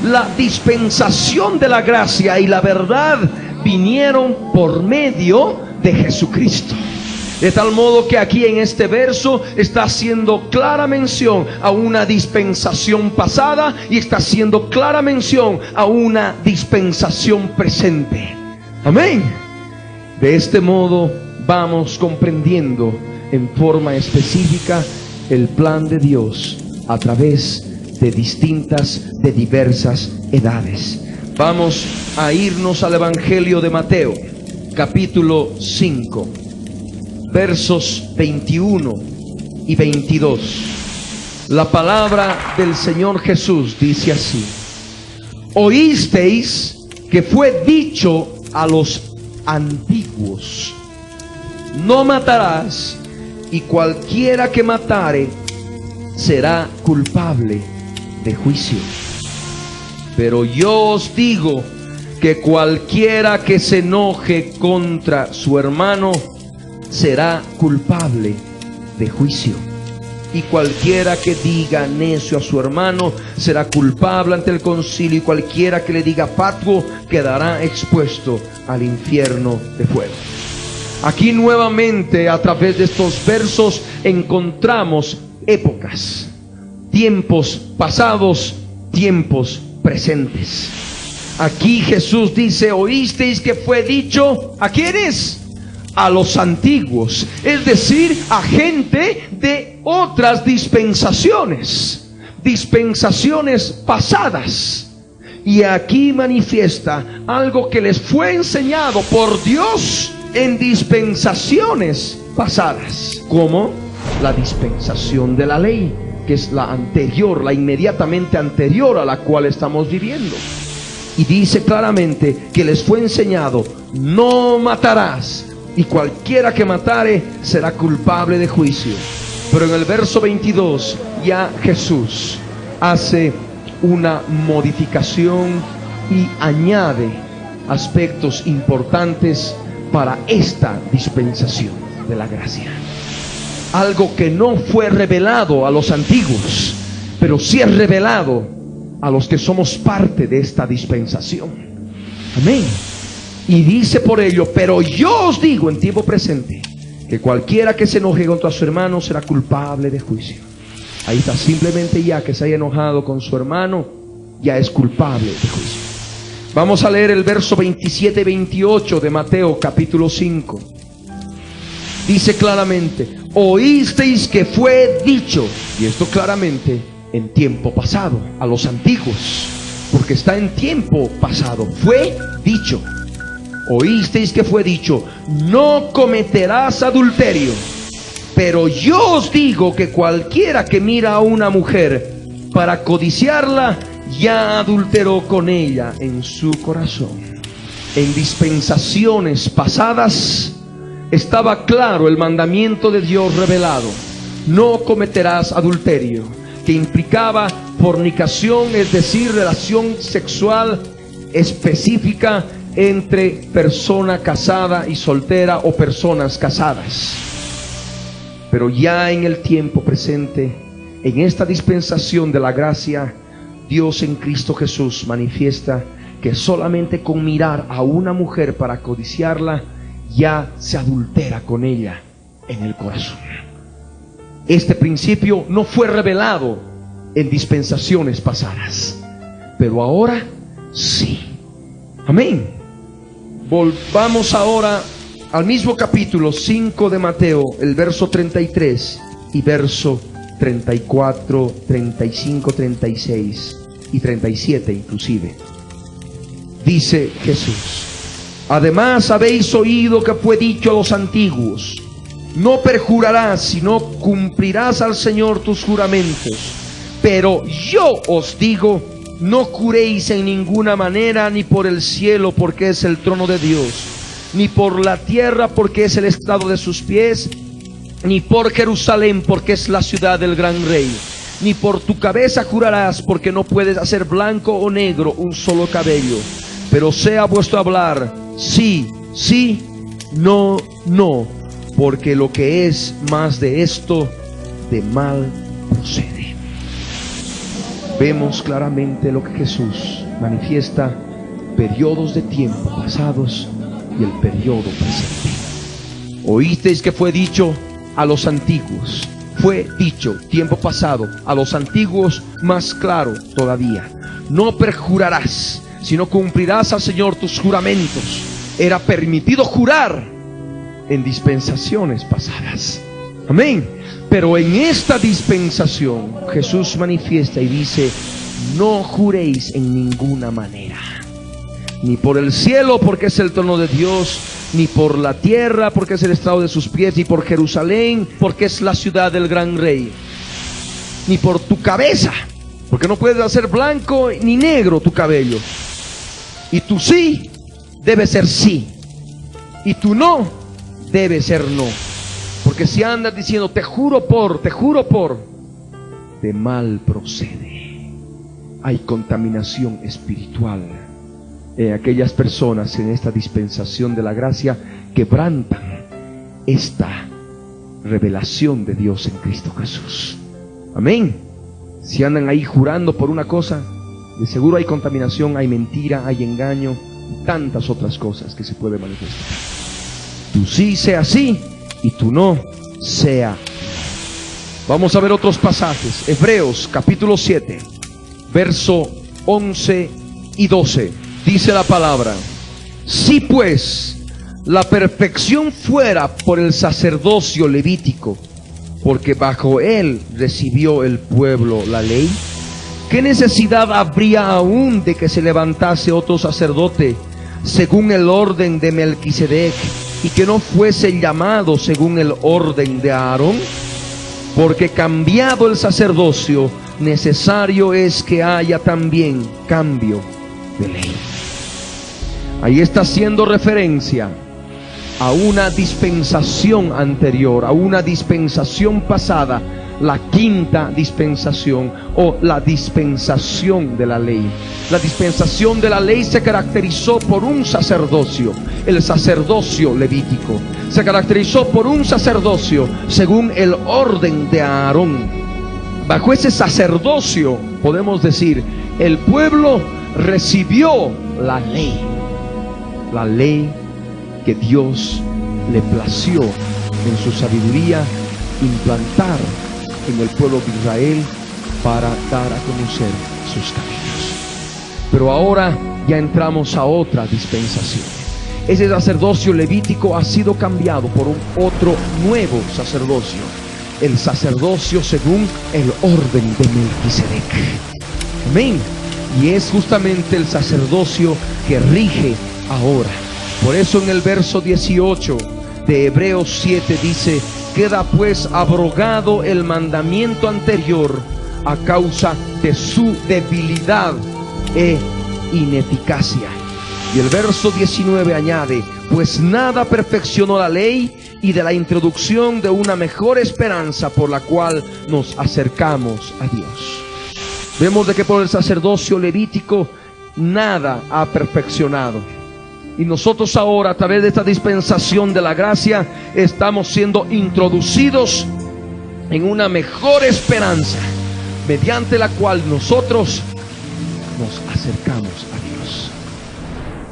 la dispensación de la gracia y la verdad vinieron por medio de Jesucristo. De tal modo que aquí en este verso está haciendo clara mención a una dispensación pasada y está haciendo clara mención a una dispensación presente. Amén. De este modo vamos comprendiendo en forma específica el plan de Dios a través de diversas edades. Vamos a irnos al Evangelio de Mateo, capítulo 5, versos 21 y 22. La palabra del Señor Jesús dice así: oísteis que fue dicho a los antiguos: no matarás, y cualquiera que matare será culpable de juicio. Pero yo os digo que cualquiera que se enoje contra su hermano será culpable de juicio. Y cualquiera que diga necio a su hermano será culpable ante el concilio, y cualquiera que le diga fatuo quedará expuesto al infierno de fuego. Aquí nuevamente, a través de estos versos, encontramos épocas, tiempos pasados, tiempos presentes. Aquí Jesús dice: oísteis que fue dicho, ¿a quiénes? A los antiguos, es decir, a gente de otras dispensaciones pasadas. Y aquí manifiesta algo que les fue enseñado por Dios en dispensaciones pasadas, como la dispensación de la ley, que es la anterior, la inmediatamente anterior a la cual estamos viviendo. Y dice claramente que les fue enseñado: no matarás, y cualquiera que matare será culpable de juicio. Pero en el verso 22 ya Jesús hace una modificación y añade aspectos importantes para esta dispensación de la gracia. Algo que no fue revelado a los antiguos, pero sí es revelado a los que somos parte de esta dispensación. Amén. Y dice por ello: pero yo os digo, en tiempo presente, que cualquiera que se enoje contra su hermano será culpable de juicio. Ahí está, simplemente ya que se haya enojado con su hermano, ya es culpable de juicio. Vamos a leer el verso 27 y 28 de Mateo capítulo 5. Dice claramente: oísteis que fue dicho, y esto claramente en tiempo pasado, a los antiguos, porque está en tiempo pasado. Fue dicho, oísteis que fue dicho: no cometerás adulterio. Pero yo os digo que cualquiera que mira a una mujer para codiciarla, ya adulteró con ella en su corazón. En dispensaciones pasadas estaba claro el mandamiento de Dios revelado: no cometerás adulterio, que implicaba fornicación, es decir, relación sexual específica entre persona casada y soltera, o personas casadas. Pero ya en el tiempo presente, en esta dispensación de la gracia, Dios en Cristo Jesús manifiesta que solamente con mirar a una mujer para codiciarla, ya se adultera con ella en el corazón. Este principio no fue revelado en dispensaciones pasadas, pero ahora sí. Amén. Volvamos ahora al mismo capítulo 5 de Mateo, el verso 33 y verso 34, 35, 36 y 37 inclusive. Dice Jesús: además habéis oído que fue dicho a los antiguos: no perjurarás, sino cumplirás al Señor tus juramentos. Pero yo os digo: no juréis en ninguna manera, ni por el cielo, porque es el trono de Dios, ni por la tierra, porque es el estrado de sus pies, ni por Jerusalén, porque es la ciudad del gran rey. Ni por tu cabeza jurarás, porque no puedes hacer blanco o negro un solo cabello. Pero sea vuestro hablar sí, sí, no, no, porque lo que es más de esto, de mal procede. Vemos claramente lo que Jesús manifiesta: periodos de tiempo pasados y el periodo presente. Oísteis que fue dicho a los antiguos. Fue dicho, tiempo pasado, a los antiguos, más claro todavía: no perjurarás, sino cumplirás al Señor tus juramentos. Era permitido jurar en dispensaciones pasadas. Amén. Pero en esta dispensación Jesús manifiesta y dice: no juréis en ninguna manera, ni por el cielo, porque es el trono de Dios, ni por la tierra, porque es el estrado de sus pies, ni por Jerusalén, porque es la ciudad del gran rey, ni por tu cabeza, porque no puedes hacer blanco ni negro tu cabello. Y tu sí debe ser sí, y tu no debe ser no. Porque si andas diciendo te juro por, de mal procede. Hay contaminación espiritual. Aquellas personas en esta dispensación de la gracia quebrantan esta revelación de Dios en Cristo Jesús. Amén. Si andan ahí jurando por una cosa, de seguro hay contaminación, hay mentira, hay engaño y tantas otras cosas que se pueden manifestar. Tu sí sea sí y tu no sea no. Vamos a ver otros pasajes. Hebreos capítulo 7, verso 11 y 12. Dice la palabra: si pues la perfección fuera por el sacerdocio levítico, porque bajo él recibió el pueblo la ley, ¿qué necesidad habría aún de que se levantase otro sacerdote según el orden de Melquisedec, y que no fuese llamado según el orden de Aarón? Porque cambiado el sacerdocio, necesario es que haya también cambio de ley. Ahí está haciendo referencia a una dispensación anterior, a una dispensación pasada, la quinta dispensación o la dispensación de la ley. La dispensación de la ley se caracterizó por un sacerdocio, el sacerdocio levítico. Se caracterizó por un sacerdocio según el orden de Aarón. Bajo ese sacerdocio, podemos decir, el pueblo recibió la ley que Dios le plació en su sabiduría implantar en el pueblo de Israel para dar a conocer sus caminos. Pero ahora ya entramos a otra dispensación. Ese sacerdocio levítico ha sido cambiado por un otro nuevo sacerdocio, el sacerdocio según el orden de Melquisedec. Amén. Y es justamente el sacerdocio que rige ahora. Por eso en el verso 18 de Hebreos 7 dice: queda pues abrogado el mandamiento anterior a causa de su debilidad e ineficacia. Y el verso 19 añade: pues nada perfeccionó la ley, y de la introducción de una mejor esperanza por la cual nos acercamos a Dios. Vemos de que por el sacerdocio levítico nada ha perfeccionado. Y nosotros ahora, a través de esta dispensación de la gracia, estamos siendo introducidos en una mejor esperanza, mediante la cual nosotros nos acercamos a Dios.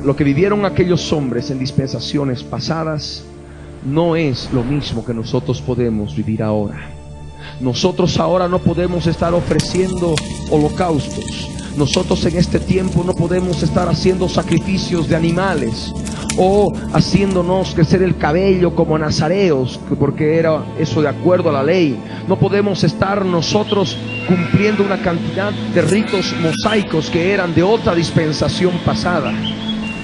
Lo que vivieron aquellos hombres en dispensaciones pasadas no es lo mismo que nosotros podemos vivir ahora. Nosotros ahora no podemos estar ofreciendo holocaustos. Nosotros en este tiempo no podemos estar haciendo sacrificios de animales o haciéndonos crecer el cabello como nazareos, porque era eso de acuerdo a la ley. No podemos estar nosotros cumpliendo una cantidad de ritos mosaicos que eran de otra dispensación pasada.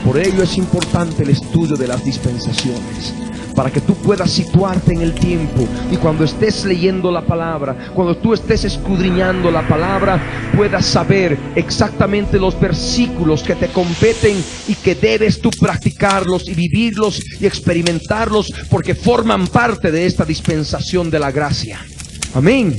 Por ello es importante el estudio de las dispensaciones, para que tú puedas situarte en el tiempo, y cuando estés leyendo la palabra, cuando tú estés escudriñando la palabra, puedas saber exactamente los versículos que te competen y que debes tú practicarlos y vivirlos y experimentarlos, porque forman parte de esta dispensación de la gracia. Amén.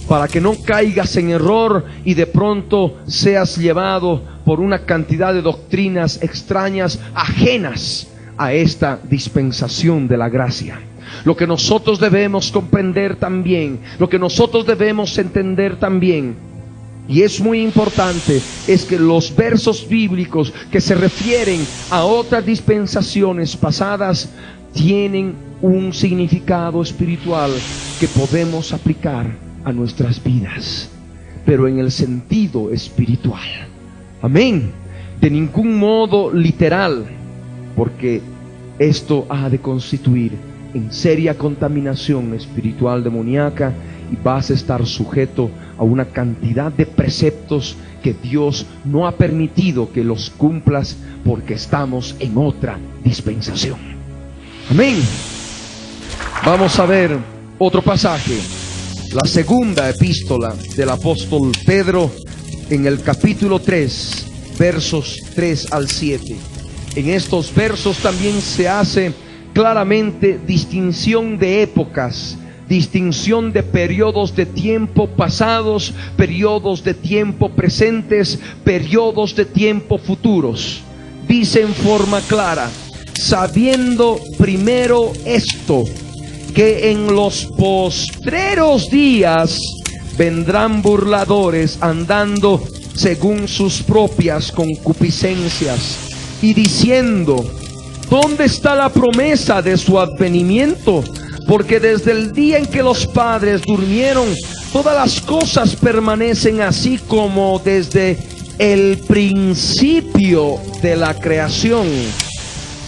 Para que no caigas en error y de pronto seas llevado por una cantidad de doctrinas extrañas, ajenas a esta dispensación de la gracia. Lo que nosotros debemos comprender también, lo que nosotros debemos entender también, y es muy importante, es que los versos bíblicos que se refieren a otras dispensaciones pasadas tienen un significado espiritual que podemos aplicar a nuestras vidas, pero en el sentido espiritual. Amén. De ningún modo literal, porque esto ha de constituir en seria contaminación espiritual demoníaca y vas a estar sujeto a una cantidad de preceptos que Dios no ha permitido que los cumplas porque estamos en otra dispensación. Amén. Vamos a ver otro pasaje, la segunda epístola del apóstol Pedro, en el capítulo 3, versos 3 al 7. En estos versos también se hace claramente distinción de épocas, distinción de periodos de tiempo pasados, periodos de tiempo presentes, periodos de tiempo futuros. Dice en forma clara: sabiendo primero esto, que en los postreros días vendrán burladores andando según sus propias concupiscencias y diciendo: ¿dónde está la promesa de su advenimiento? Porque desde el día en que los padres durmieron, todas las cosas permanecen así como desde el principio de la creación.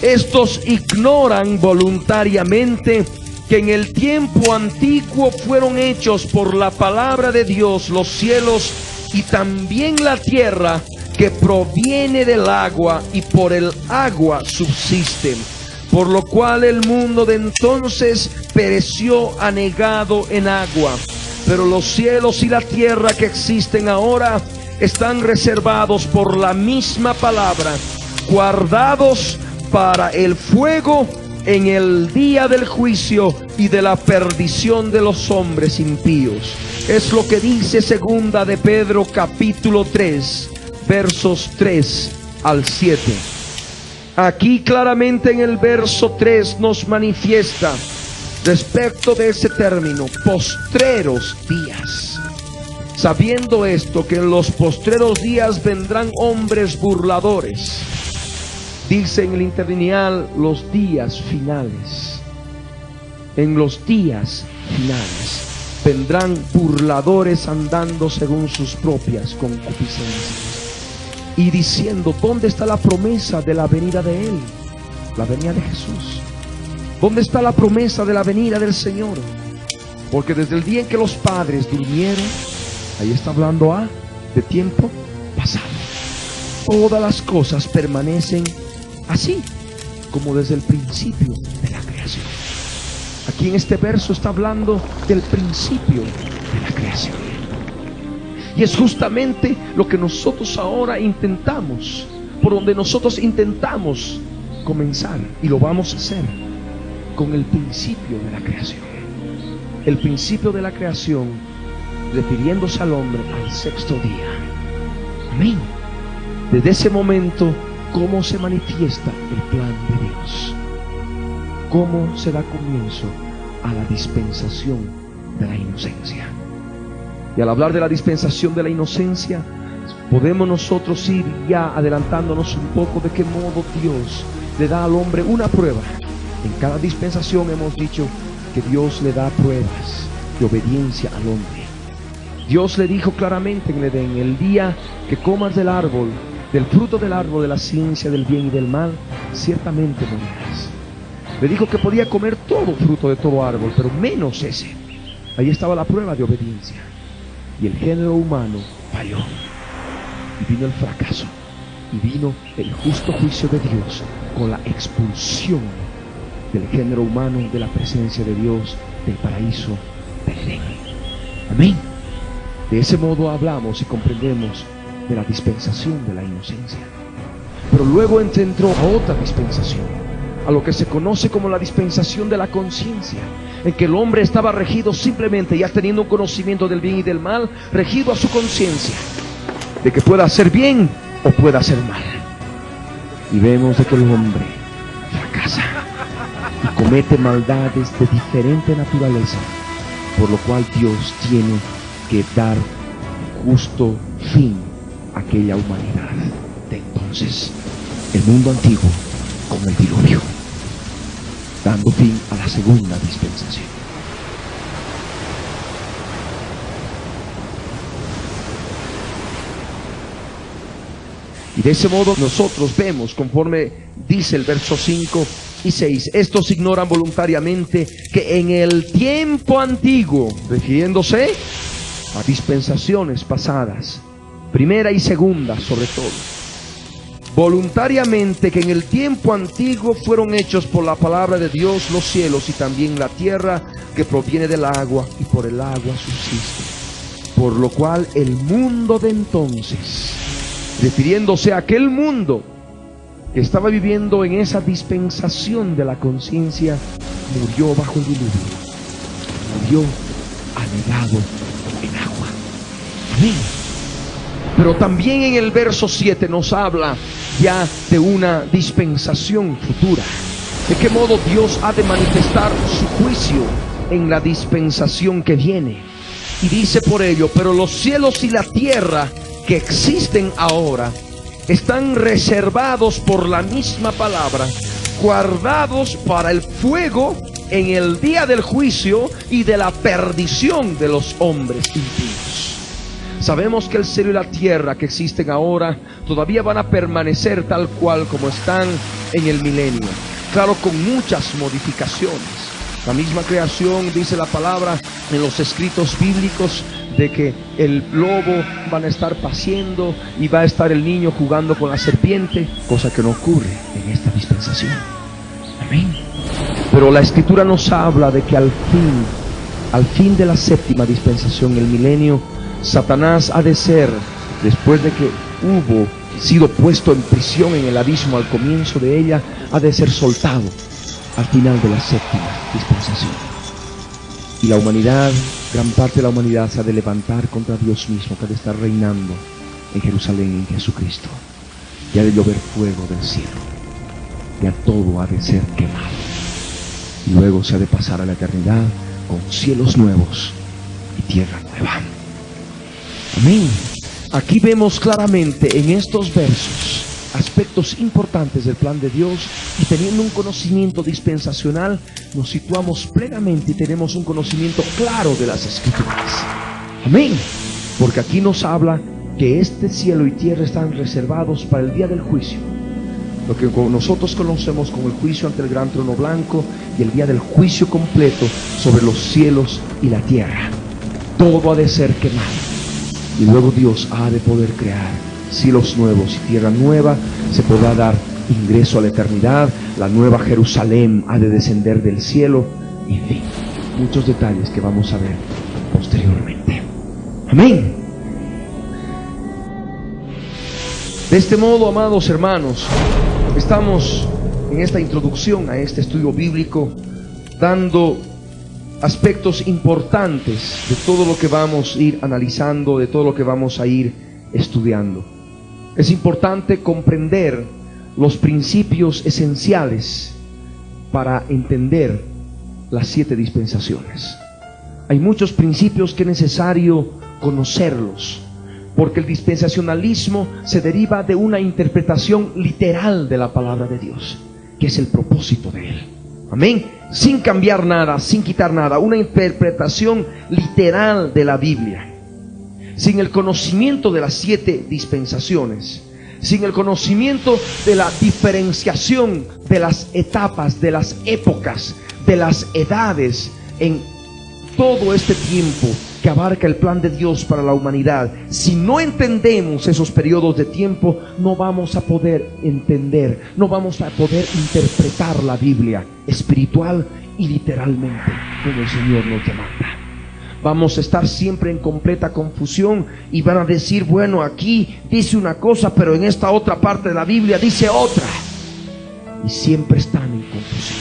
Estos ignoran voluntariamente que en el tiempo antiguo fueron hechos por la palabra de Dios los cielos y también la tierra, que proviene del agua y por el agua subsisten, por lo cual el mundo de entonces pereció anegado en agua. Pero los cielos y la tierra que existen ahora están reservados por la misma palabra, guardados para el fuego en el día del juicio y de la perdición de los hombres impíos. Es lo que dice segunda de Pedro capítulo 3, versos 3 al 7. Aquí claramente en el verso 3 nos manifiesta respecto de ese término, postreros días. Sabiendo esto, que en los postreros días vendrán hombres burladores. Dice en el interlineal, los días finales. En los días finales vendrán burladores andando según sus propias concupiscencias y diciendo: ¿dónde está la promesa de la venida de Él? La venida de Jesús. ¿Dónde está la promesa de la venida del Señor? Porque desde el día en que los padres durmieron, ahí está hablando de tiempo pasado, todas las cosas permanecen así como desde el principio de la creación. Aquí en este verso está hablando del principio de la creación. Y es justamente lo que nosotros ahora intentamos, por donde nosotros intentamos comenzar, y lo vamos a hacer con el principio de la creación. El principio de la creación, refiriéndose al hombre al sexto día. Amén. Desde ese momento, ¿cómo se manifiesta el plan de Dios? ¿Cómo se da comienzo a la dispensación de la inocencia? Y al hablar de la dispensación de la inocencia, podemos nosotros ir ya adelantándonos un poco de qué modo Dios le da al hombre una prueba. En cada dispensación hemos dicho que Dios le da pruebas de obediencia al hombre. Dios le dijo claramente en el Edén: el día que comas del árbol, del fruto del árbol de la ciencia del bien y del mal, ciertamente morirás. Le dijo que podía comer todo fruto de todo árbol, pero menos ese. Ahí estaba la prueba de obediencia. Y el género humano falló. Y vino el fracaso. Y vino el justo juicio de Dios con la expulsión del género humano de la presencia de Dios, del paraíso del Edén. Amén. De ese modo hablamos y comprendemos de la dispensación de la inocencia. Pero luego entró a otra dispensación, a lo que se conoce como la dispensación de la conciencia, en que el hombre estaba regido simplemente, ya teniendo un conocimiento del bien y del mal, regido a su conciencia, de que pueda hacer bien o pueda hacer mal. Y vemos de que el hombre fracasa y comete maldades de diferente naturaleza, por lo cual Dios tiene que dar justo fin a aquella humanidad de entonces, el mundo antiguo, con el diluvio, dando fin a la segunda dispensación. Y de ese modo nosotros vemos, conforme dice el verso 5, y 6. Estos ignoran voluntariamente que en el tiempo antiguo, refiriéndose a dispensaciones pasadas, primera y segunda sobre todo, voluntariamente que en el tiempo antiguo fueron hechos por la palabra de Dios los cielos y también la tierra que proviene del agua y por el agua subsiste. Por lo cual el mundo de entonces, refiriéndose a aquel mundo que estaba viviendo en esa dispensación de la conciencia, murió bajo el diluvio, murió anegado en agua. Amén. Pero también en el verso 7 nos habla ya de una dispensación futura. ¿De qué modo Dios ha de manifestar su juicio en la dispensación que viene? Y dice por ello: pero los cielos y la tierra que existen ahora están reservados por la misma palabra, guardados para el fuego en el día del juicio y de la perdición de los hombres impíos. Sabemos que el cielo y la tierra que existen ahora todavía van a permanecer tal cual como están en el milenio, claro, con muchas modificaciones. La misma creación, dice la palabra en los escritos bíblicos, de que el lobo van a estar paciendo y va a estar el niño jugando con la serpiente, cosa que no ocurre en esta dispensación. Amén. Pero la escritura nos habla de que al fin de la séptima dispensación, el milenio, Satanás ha de ser, después de que hubo sido puesto en prisión en el abismo al comienzo de ella, ha de ser soltado al final de la séptima dispensación. Y la humanidad, gran parte de la humanidad, se ha de levantar contra Dios mismo, que ha de estar reinando en Jerusalén, en Jesucristo. Y ha de llover fuego del cielo, y a todo ha de ser quemado. Y luego se ha de pasar a la eternidad con cielos nuevos y tierra nueva. Amén. Aquí vemos claramente en estos versos aspectos importantes del plan de Dios, y teniendo un conocimiento dispensacional nos situamos plenamente y tenemos un conocimiento claro de las Escrituras. Amén. Porque aquí nos habla que este cielo y tierra están reservados para el día del juicio, lo que nosotros conocemos como el juicio ante el gran trono blanco, y el día del juicio completo sobre los cielos y la tierra. Todo ha de ser quemado, y luego Dios ha de poder crear cielos nuevos y tierra nueva. Se podrá dar ingreso a la eternidad. La nueva Jerusalén ha de descender del cielo. En fin, muchos detalles que vamos a ver posteriormente. Amén. De este modo, amados hermanos, estamos en esta introducción a este estudio bíblico dando aspectos importantes de todo lo que vamos a ir analizando, de todo lo que vamos a ir estudiando. Es importante comprender los principios esenciales para entender las 7 dispensaciones. Hay muchos principios que es necesario conocerlos, porque el dispensacionalismo se deriva de una interpretación literal de la palabra de Dios, que es el propósito de él. Amén. Sin cambiar nada, sin quitar nada, una interpretación literal de la Biblia. Sin el conocimiento de las 7 dispensaciones, sin el conocimiento de la diferenciación de las etapas, de las épocas, de las edades en todo este tiempo que abarca el plan de Dios para la humanidad, si no entendemos esos periodos de tiempo, no vamos a poder entender, no vamos a poder interpretar la Biblia espiritual y literalmente como el Señor nos demanda. Vamos a estar siempre en completa confusión y van a decir, bueno, aquí dice una cosa, pero en esta otra parte de la Biblia dice otra. Y siempre están en confusión.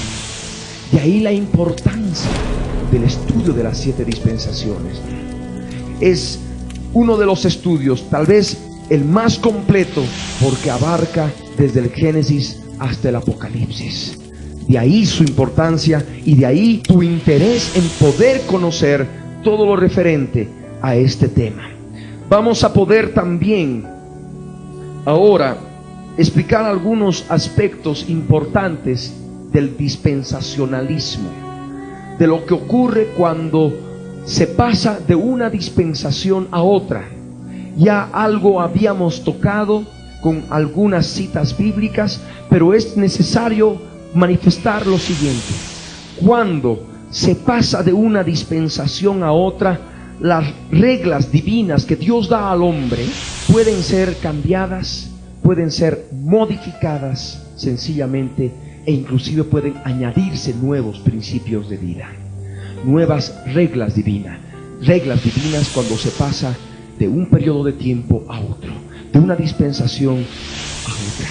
De ahí la importancia del estudio de las 7 dispensaciones. Es uno de los estudios, tal vez el más completo, porque abarca desde el Génesis hasta el Apocalipsis. De ahí su importancia y de ahí tu interés en poder conocer todo lo referente a este tema. Vamos a poder también ahora explicar algunos aspectos importantes del dispensacionalismo, de lo que ocurre cuando se pasa de una dispensación a otra. Ya algo habíamos tocado con algunas citas bíblicas, pero es necesario manifestar lo siguiente: cuando se pasa de una dispensación a otra, las reglas divinas que Dios da al hombre pueden ser cambiadas, pueden ser modificadas sencillamente, e inclusive pueden añadirse nuevos principios de vida, nuevas reglas divinas cuando se pasa de un periodo de tiempo a otro, de una dispensación a otra.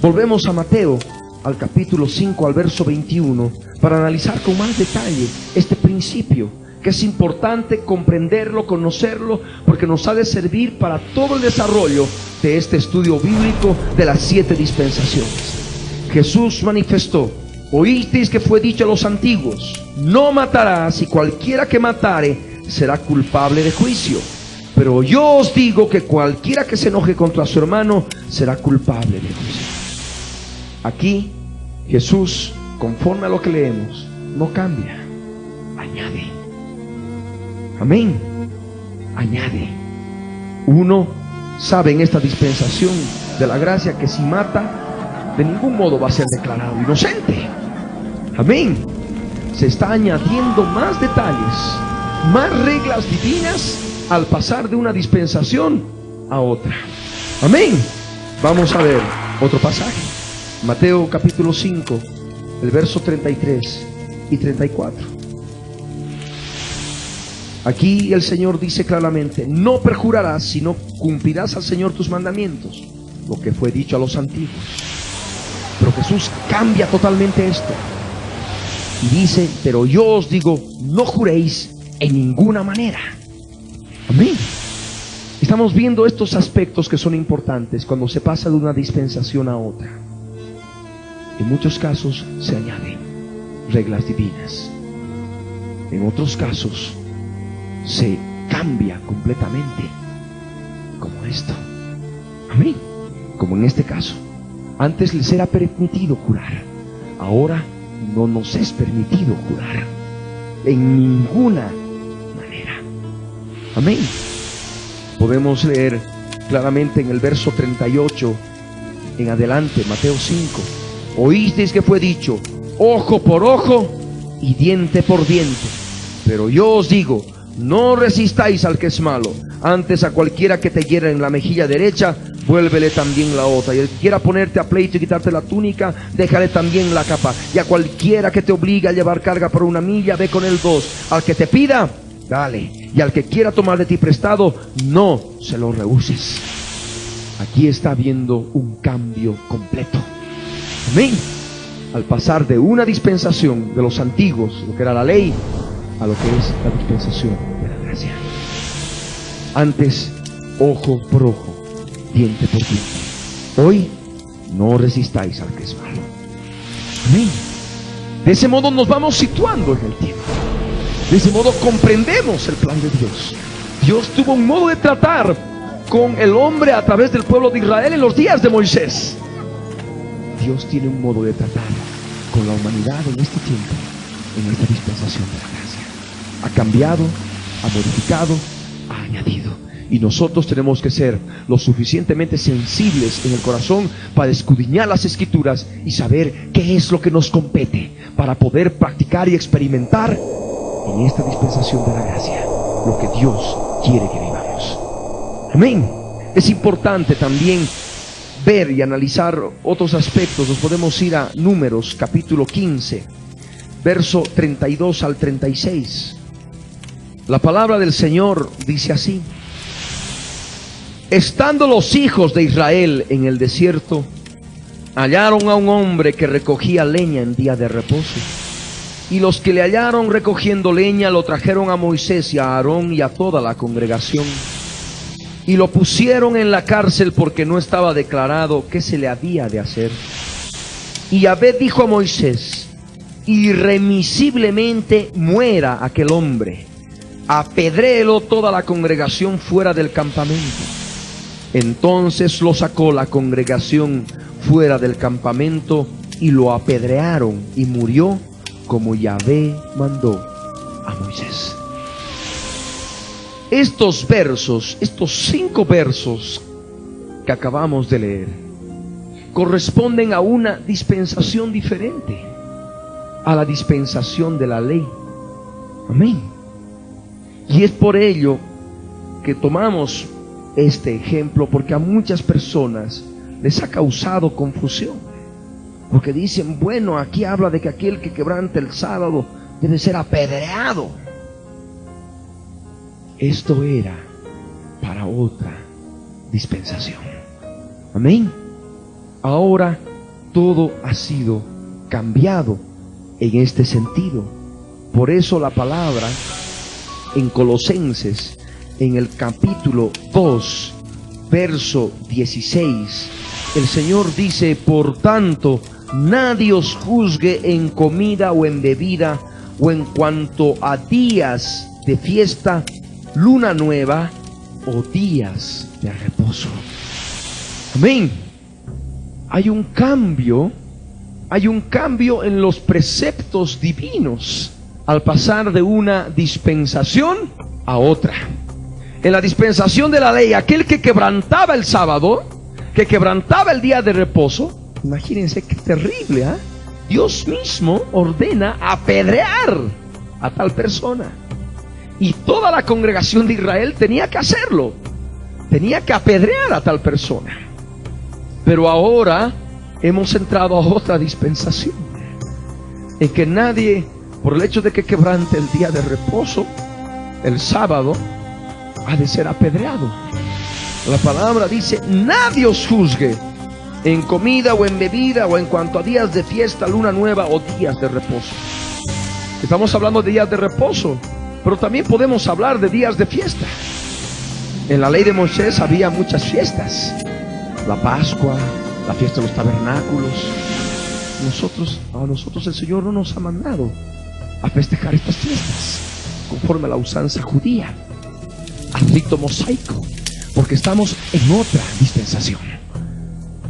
Volvemos a Mateo, al capítulo 5, al verso 21, para analizar con más detalle este principio, que es importante comprenderlo, conocerlo, porque nos ha de servir para todo el desarrollo de este estudio bíblico de las 7 dispensaciones. Jesús manifestó: oísteis que fue dicho a los antiguos, no matarás, y cualquiera que matare será culpable de juicio. Pero yo os digo que cualquiera que se enoje contra su hermano será culpable de juicio. Aquí Jesús, conforme a lo que leemos, no cambia, añade. Amén. Añade. Uno sabe en esta dispensación de la gracia que si mata, de ningún modo va a ser declarado inocente. Amén. Se está añadiendo más detalles, más reglas divinas al pasar de una dispensación a otra. Amén. Vamos a ver otro pasaje. Mateo capítulo 5, el verso 33 y 34. Aquí el Señor dice claramente: no perjurarás, sino cumplirás al Señor tus mandamientos, lo que fue dicho a los antiguos. Pero Jesús cambia totalmente esto y dice: pero yo os digo, no juréis en ninguna manera. Amén. Estamos viendo estos aspectos que son importantes cuando se pasa de una dispensación a otra. En muchos casos se añaden reglas divinas, en otros casos se cambia completamente, como esto. Amén. Como en este caso, antes les era permitido jurar, ahora no nos es permitido jurar en ninguna manera. Amén. Podemos leer claramente en el verso 38 en adelante, Mateo 5. Oísteis que fue dicho, ojo por ojo y diente por diente. Pero yo os digo, no resistáis al que es malo, antes a cualquiera que te hiera en la mejilla derecha, vuélvele también la otra. Y el que quiera ponerte a pleito y quitarte la túnica, déjale también la capa. Y a cualquiera que te obligue a llevar carga por 1 milla, ve con él 2. Al que te pida, dale. Y al que quiera tomar de ti prestado, no se lo rehuses. Aquí está habiendo un cambio completo. Amén. Al pasar de una dispensación de los antiguos, lo que era la ley, a lo que es la dispensación de la gracia. Antes, ojo por ojo, diente por diente. Hoy, no resistáis al que es malo. Amén. De ese modo nos vamos situando en el tiempo. De ese modo comprendemos el plan de Dios. Dios tuvo un modo de tratar con el hombre a través del pueblo de Israel en los días de Moisés. Dios tiene un modo de tratar con la humanidad en este tiempo, en esta dispensación de la gracia. Ha cambiado, ha modificado, ha añadido. Y nosotros tenemos que ser lo suficientemente sensibles en el corazón para escudriñar las Escrituras y saber qué es lo que nos compete para poder practicar y experimentar en esta dispensación de la gracia lo que Dios quiere que vivamos. Amén. Es importante también ver y analizar otros aspectos. Nos podemos ir a Números capítulo 15, verso 32 al 36. La palabra del Señor dice así: estando los hijos de Israel en el desierto, hallaron a un hombre que recogía leña en día de reposo. Y los que le hallaron recogiendo leña lo trajeron a Moisés y a Aarón y a toda la congregación. Y lo pusieron en la cárcel porque no estaba declarado qué se le había de hacer. Y Yahvé dijo a Moisés: irremisiblemente muera aquel hombre, apedréelo toda la congregación fuera del campamento. Entonces lo sacó la congregación fuera del campamento y lo apedrearon, y murió como Yahvé mandó a Moisés. Estos versos, estos 5 versos que acabamos de leer, corresponden a una dispensación diferente. a la dispensación de la ley. Amén. Y es por ello que tomamos este ejemplo, porque a muchas personas les ha causado confusión, porque dicen, bueno, aquí habla de que aquel que quebrante el sábado debe ser apedreado. Esto era para otra dispensación. Amén. Ahora todo ha sido cambiado en este sentido. Por eso la palabra en Colosenses, en el capítulo 2, verso 16, el Señor dice: por tanto, nadie os juzgue en comida o en bebida, o en cuanto a días de fiesta, luna nueva o días de reposo. Amén. Hay un cambio en los preceptos divinos al pasar de una dispensación a otra. En la dispensación de la ley, aquel que quebrantaba el sábado, que quebrantaba el día de reposo, imagínense qué terrible, ¿eh? Dios mismo ordena apedrear a tal persona. Y toda la congregación de Israel tenía que hacerlo. Tenía que apedrear a tal persona. Pero ahora hemos entrado a otra dispensación, en que nadie, por el hecho de que quebrante el día de reposo, el sábado, ha de ser apedreado. La palabra dice: nadie os juzgue en comida o en bebida, o en cuanto a días de fiesta, luna nueva o días de reposo. Estamos hablando de días de reposo, pero también podemos hablar de días de fiesta. En la ley de Moisés había muchas fiestas: la Pascua, la fiesta de los tabernáculos. A nosotros el Señor no nos ha mandado a festejar estas fiestas conforme a la usanza judía, al rito mosaico, porque estamos en otra dispensación.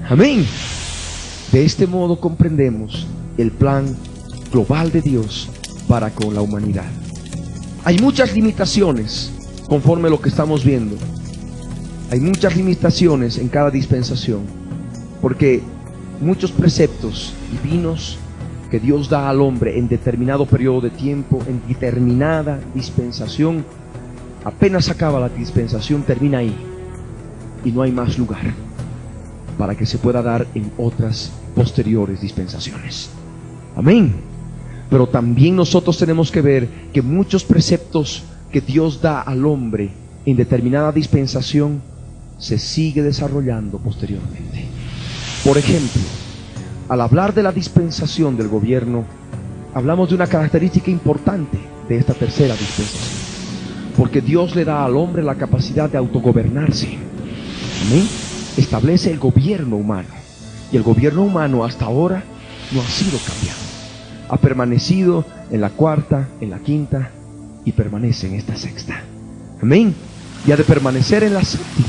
Amén. De este modo comprendemos el plan global de Dios para con la humanidad. Hay muchas limitaciones conforme a lo que estamos viendo. Hay muchas limitaciones en cada dispensación, porque muchos preceptos divinos que Dios da al hombre en determinado periodo de tiempo, en determinada dispensación, apenas acaba la dispensación, termina ahí y no hay más lugar para que se pueda dar en otras posteriores dispensaciones. Amén. Pero también nosotros tenemos que ver que muchos preceptos que Dios da al hombre en determinada dispensación se sigue desarrollando posteriormente. Por ejemplo, al hablar de la dispensación del gobierno, hablamos de una característica importante de esta tercera dispensación, porque Dios le da al hombre la capacidad de autogobernarse. Amén. Establece el gobierno humano, y el gobierno humano hasta ahora no ha sido cambiado. Ha permanecido en la cuarta, en la quinta, y permanece en esta sexta. Amén. Y ha de permanecer en la séptima,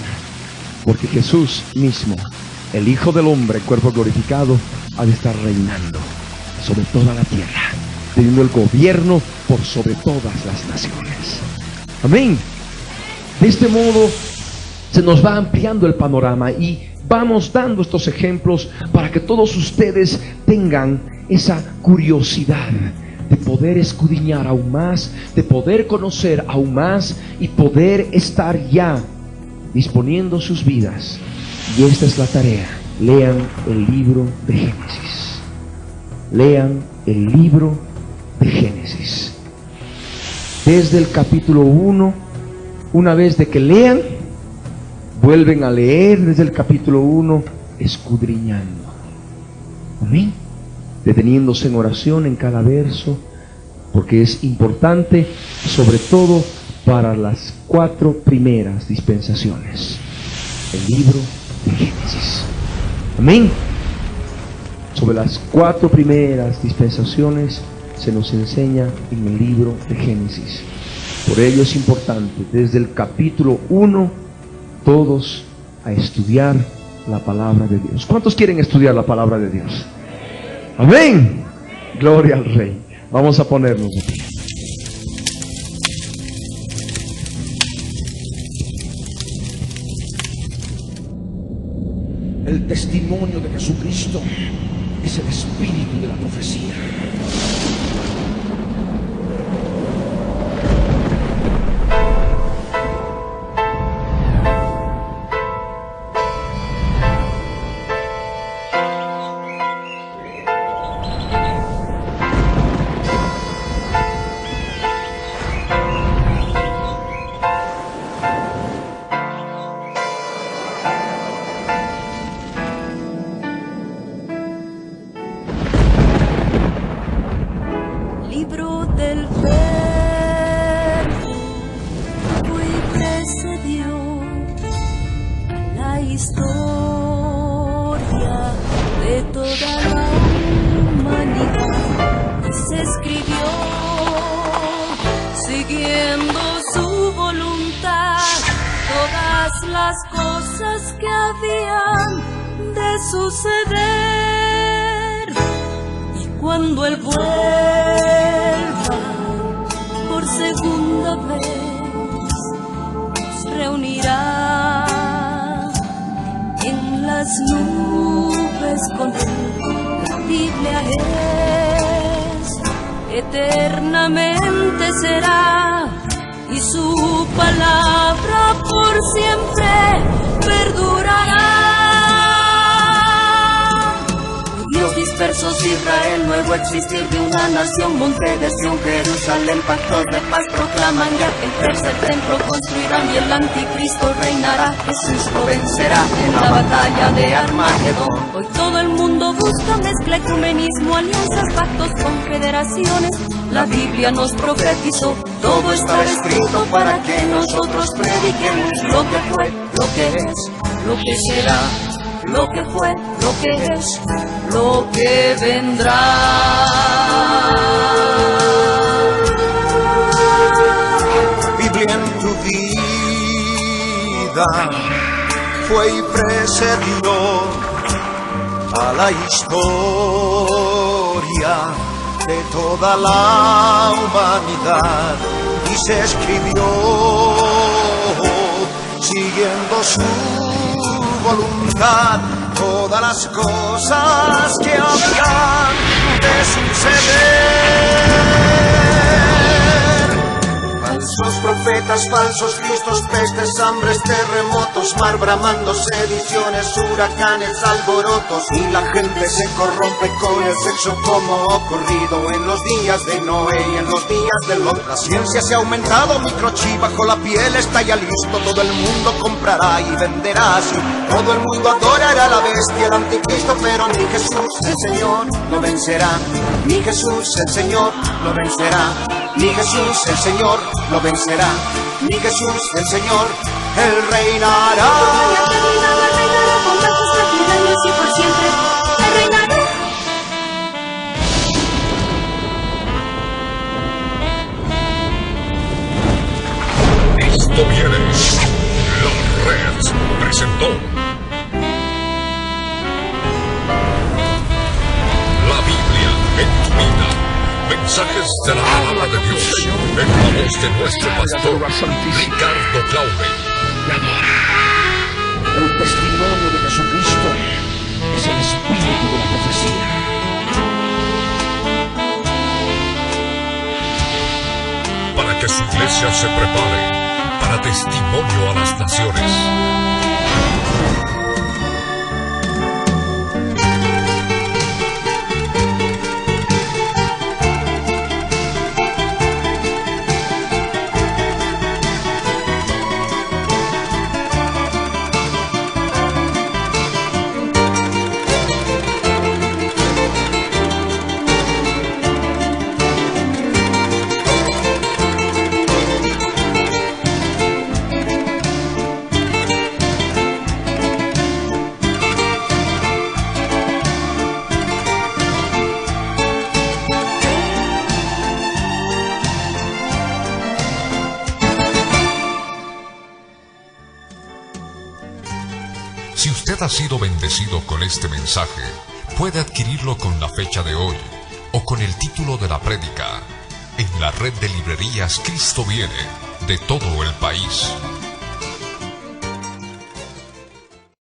porque Jesús mismo, el Hijo del Hombre, cuerpo glorificado, ha de estar reinando sobre toda la tierra, teniendo el gobierno por sobre todas las naciones. Amén. De este modo se nos va ampliando el panorama y vamos dando estos ejemplos para que todos ustedes tengan esa curiosidad de poder escudriñar aún más, de poder conocer aún más y poder estar ya disponiendo sus vidas. Y esta es la tarea: lean el libro de Génesis. Lean el libro de Génesis. Desde el capítulo 1, una vez de que lean, vuelven a leer desde el capítulo 1, escudriñando. Amén. Deteniéndose en oración en cada verso, porque es importante, sobre todo para las 4 primeras dispensaciones. El libro de Génesis. Amén. Sobre las 4 primeras dispensaciones se nos enseña en el libro de Génesis. Por ello es importante, desde el capítulo 1, todos a estudiar la palabra de Dios. ¿Cuántos quieren estudiar la palabra de Dios? Amén. Gloria al Rey. Vamos a ponernos de pie. El testimonio de Jesucristo es el espíritu de la profecía. Libro del Verbo fue y precedió a la historia de toda la humanidad y se escribió siguiendo su voluntad todas las cosas que habían de suceder. Cuando Él vuelva por segunda vez, nos reunirá en las nubes con Él. La Biblia es, eternamente será, y su palabra por siempre perdurará. Dios dispersos, Israel, nuevo existir de una nación, monte de Sión, Jerusalén, pactos de paz proclaman ya, el tercer templo construirán y el anticristo reinará, Jesús lo vencerá en la batalla de Armagedón. Hoy todo el mundo busca mezcla, ecumenismo, alianzas, pactos, confederaciones, la Biblia nos profetizó, todo está escrito para que nosotros prediquemos lo que fue, lo que es, lo que será, lo que fue, lo que es, lo que vendrá. Biblia en tu vida fue y precedió a la historia de toda la humanidad y se escribió siguiendo su voluntad todas las cosas que habían de suceder. Falsos profetas, falsos cristos, pestes, hambres, terremotos, mar bramando, sediciones, huracanes, alborotos, y la gente se corrompe con el sexo como ocurrido en los días de Noé y en los días de Lot. La ciencia se ha aumentado, microchip bajo la piel está ya listo, todo el mundo comprará y venderá así. Todo el mundo adorará a la bestia, el anticristo, pero ni Jesús el Señor lo vencerá. Ni Jesús el Señor lo vencerá. Ni Jesús el Señor lo vencerá. Ni Jesús el Señor, Él reinará. Reinará con majestad y años y por siempre. Él reinará. Esto viene. La Red presentó La Biblia en tu vida. Mensajes de la palabra de Dios en la voz de nuestro pastor Ricardo Claude. El testimonio de Jesucristo es el espíritu de la profecía. Para que su iglesia se prepare para testimonio a las naciones. Si usted ha sido bendecido con este mensaje, puede adquirirlo con la fecha de hoy o con el título de la prédica en la red de librerías Cristo Viene de todo el país.